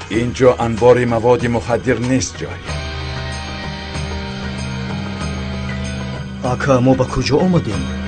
S2: اینجا انبار مواد مخدر نیست جایی.
S12: آکا ما به کجا آمدیم؟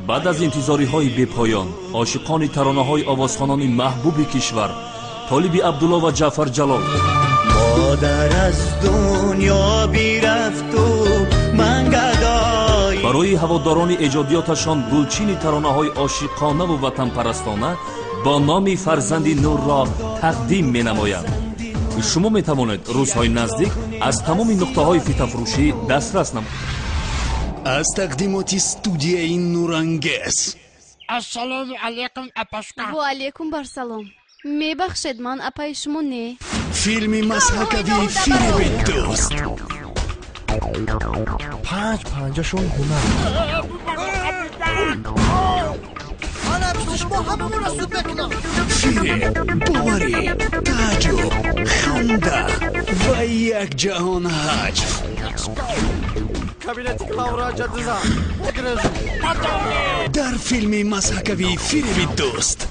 S20: بعد از انتظاری‌های بی‌پایان، عاشقان ترانه‌های آوازخوانان محبوب کشور، طالب عبدالله و جعفر جلال،
S21: مادر از دنیا بیرفت و من گدای،
S20: برای هواداران ایجادیاتشان گلچین ترانه‌های عاشقانه و وطن پرستانه با نام فرزند نور را تقدیم می‌نمایند. شما می‌توانید روزهای نزدیک از تمام نقطه‌های فیتافروشی دسترس نمایید.
S22: از تقدیمات استودیوی نورانگیز.
S23: السلام علیکم اپاشکا.
S24: و علیکم برسلام. میبخشید من اپای شما نه.
S22: فیلمی مسحکوی فیلم دوست.
S25: 5-5شون هنر.
S23: انا پیش شما هممون را سود بکنم.
S22: فیلم باوری، تعجب، خنده و یک جهان حجف. در فیلم مسحکوی فیلم دوست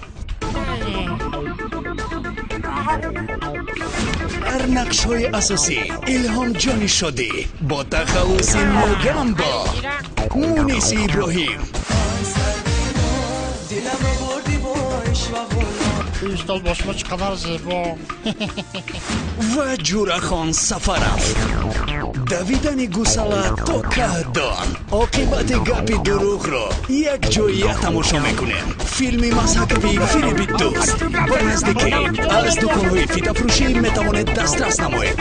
S22: در نقش های اساسی الهام جانی شده با تخلص مگم با مونس ابراهیم
S23: ایستال باشما چقدر زیبا
S22: و جورخان سفرف دویدن گوساله تا کهدان عاقبت گپی دروغ را یک جایی تماشا میکنیم. فیلم مسحکوی فیلم دوست با نزدیکی از دکان‌های فیتافروشی میتوانید دسترس نمایید.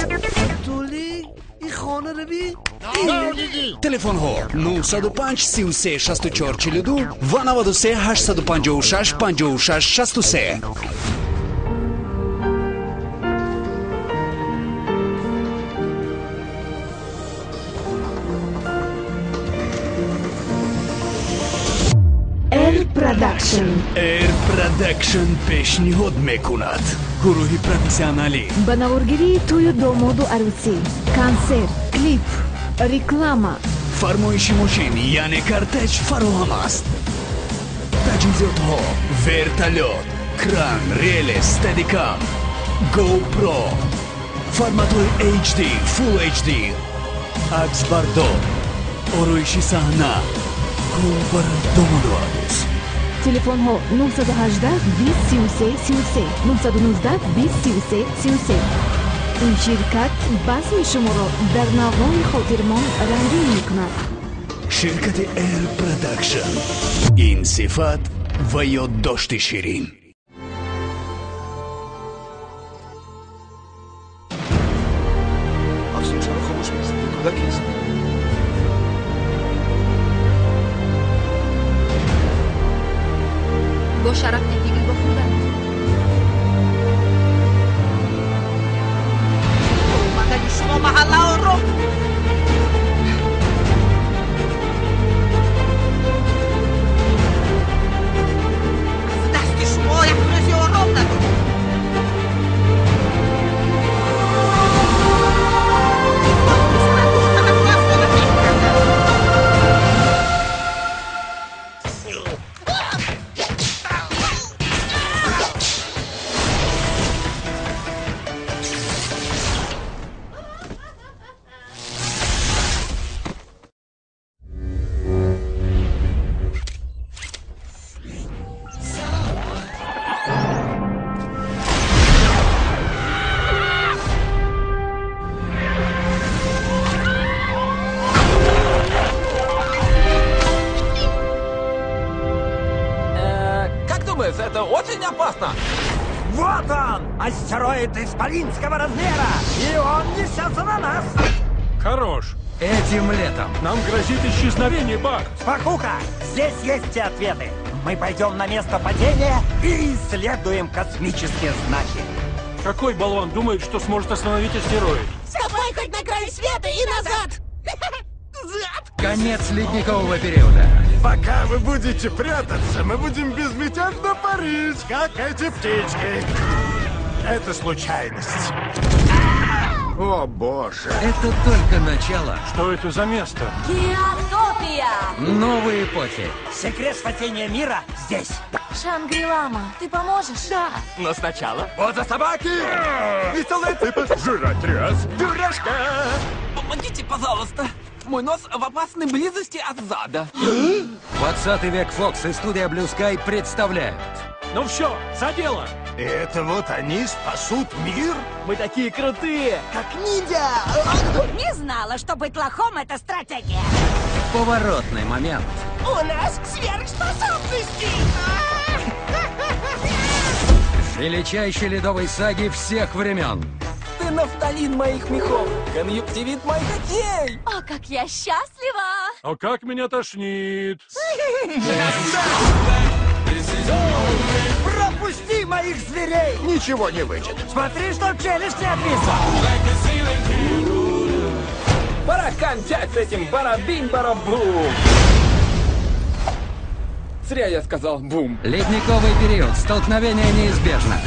S23: تولی این خانه رو بی
S22: تلفن ها 905 33 64 42 و 93 856 56 63.
S21: ایر
S22: پروداکشن پیشنهاد میکند. گروه پروفسیونالی
S26: ба наворгирии тӯю домоду арӯсӣ, консерт, клип, реклама,
S22: фармоиши мошин яъне кортеҷ фароҳам аст. таҷҳизотҳо, вертолёт, кран, релес, стедикам, GoPro, форматҳои HD, Full HD, аксбардор, ороиши саҳна, гулбарадомадоз.
S21: Телефонҳо 918 20 33 33 919 20 33 33. ин ширкат басми шуморо дар навъҳои хотирмон рангин мекунад.
S22: ширкати Air Production. ин сифат ва ёддошти ширин.
S1: با شرف دیگه با خودم
S18: اومدن شما محله رو از دست شما یک روزی آرام ندارم.
S8: Это очень опасно!
S14: Вот он! Астероид исполинского размера! И он несется на нас!
S16: Хорош! Этим летом нам грозит исчезновение, Бак!
S14: Спокуха! Здесь есть все ответы! Мы пойдем на место падения и исследуем космические знаки!
S16: Какой болван думает, что сможет остановить астероид?
S18: Давай хоть на край света и назад!
S16: Конец ледникового периода.
S17: Пока вы будете прятаться, мы будем безмятежно парить, как эти птички. Это случайность. О, боже.
S16: Это только начало. Что это за место?
S21: Геотопия!
S16: Новые эпохи.
S14: Секрет спасения мира здесь.
S21: Шангри-Лама, ты поможешь? Да.
S8: Но сначала...
S17: Вот за собаки! Веселый типа жрать раз. Дурашка!
S8: Помогите, пожалуйста. Мой нос в опасной близости от зада.
S16: 20 век Фокс и студия Blue Sky представляют. Ну все, за дело!
S17: Это вот они спасут мир?
S14: Мы такие крутые, как ниндзя!
S21: Не знала, что быть лохом — это стратегия.
S16: Поворотный момент.
S18: У нас сверхспособности!
S16: Величайшей ледовой саги всех времен.
S8: Ты нафталин моих мехов, конъюнктивит моих детей.
S21: О, как я счастлива!
S16: А как меня тошнит.
S14: Пропусти моих зверей!
S17: Ничего не выйдет.
S14: Смотри, чтоб челюсть не отвисла!
S8: Пора кончать с этим барабин-барабум. Зря я сказал бум.
S16: Ледниковый период. Столкновение неизбежно.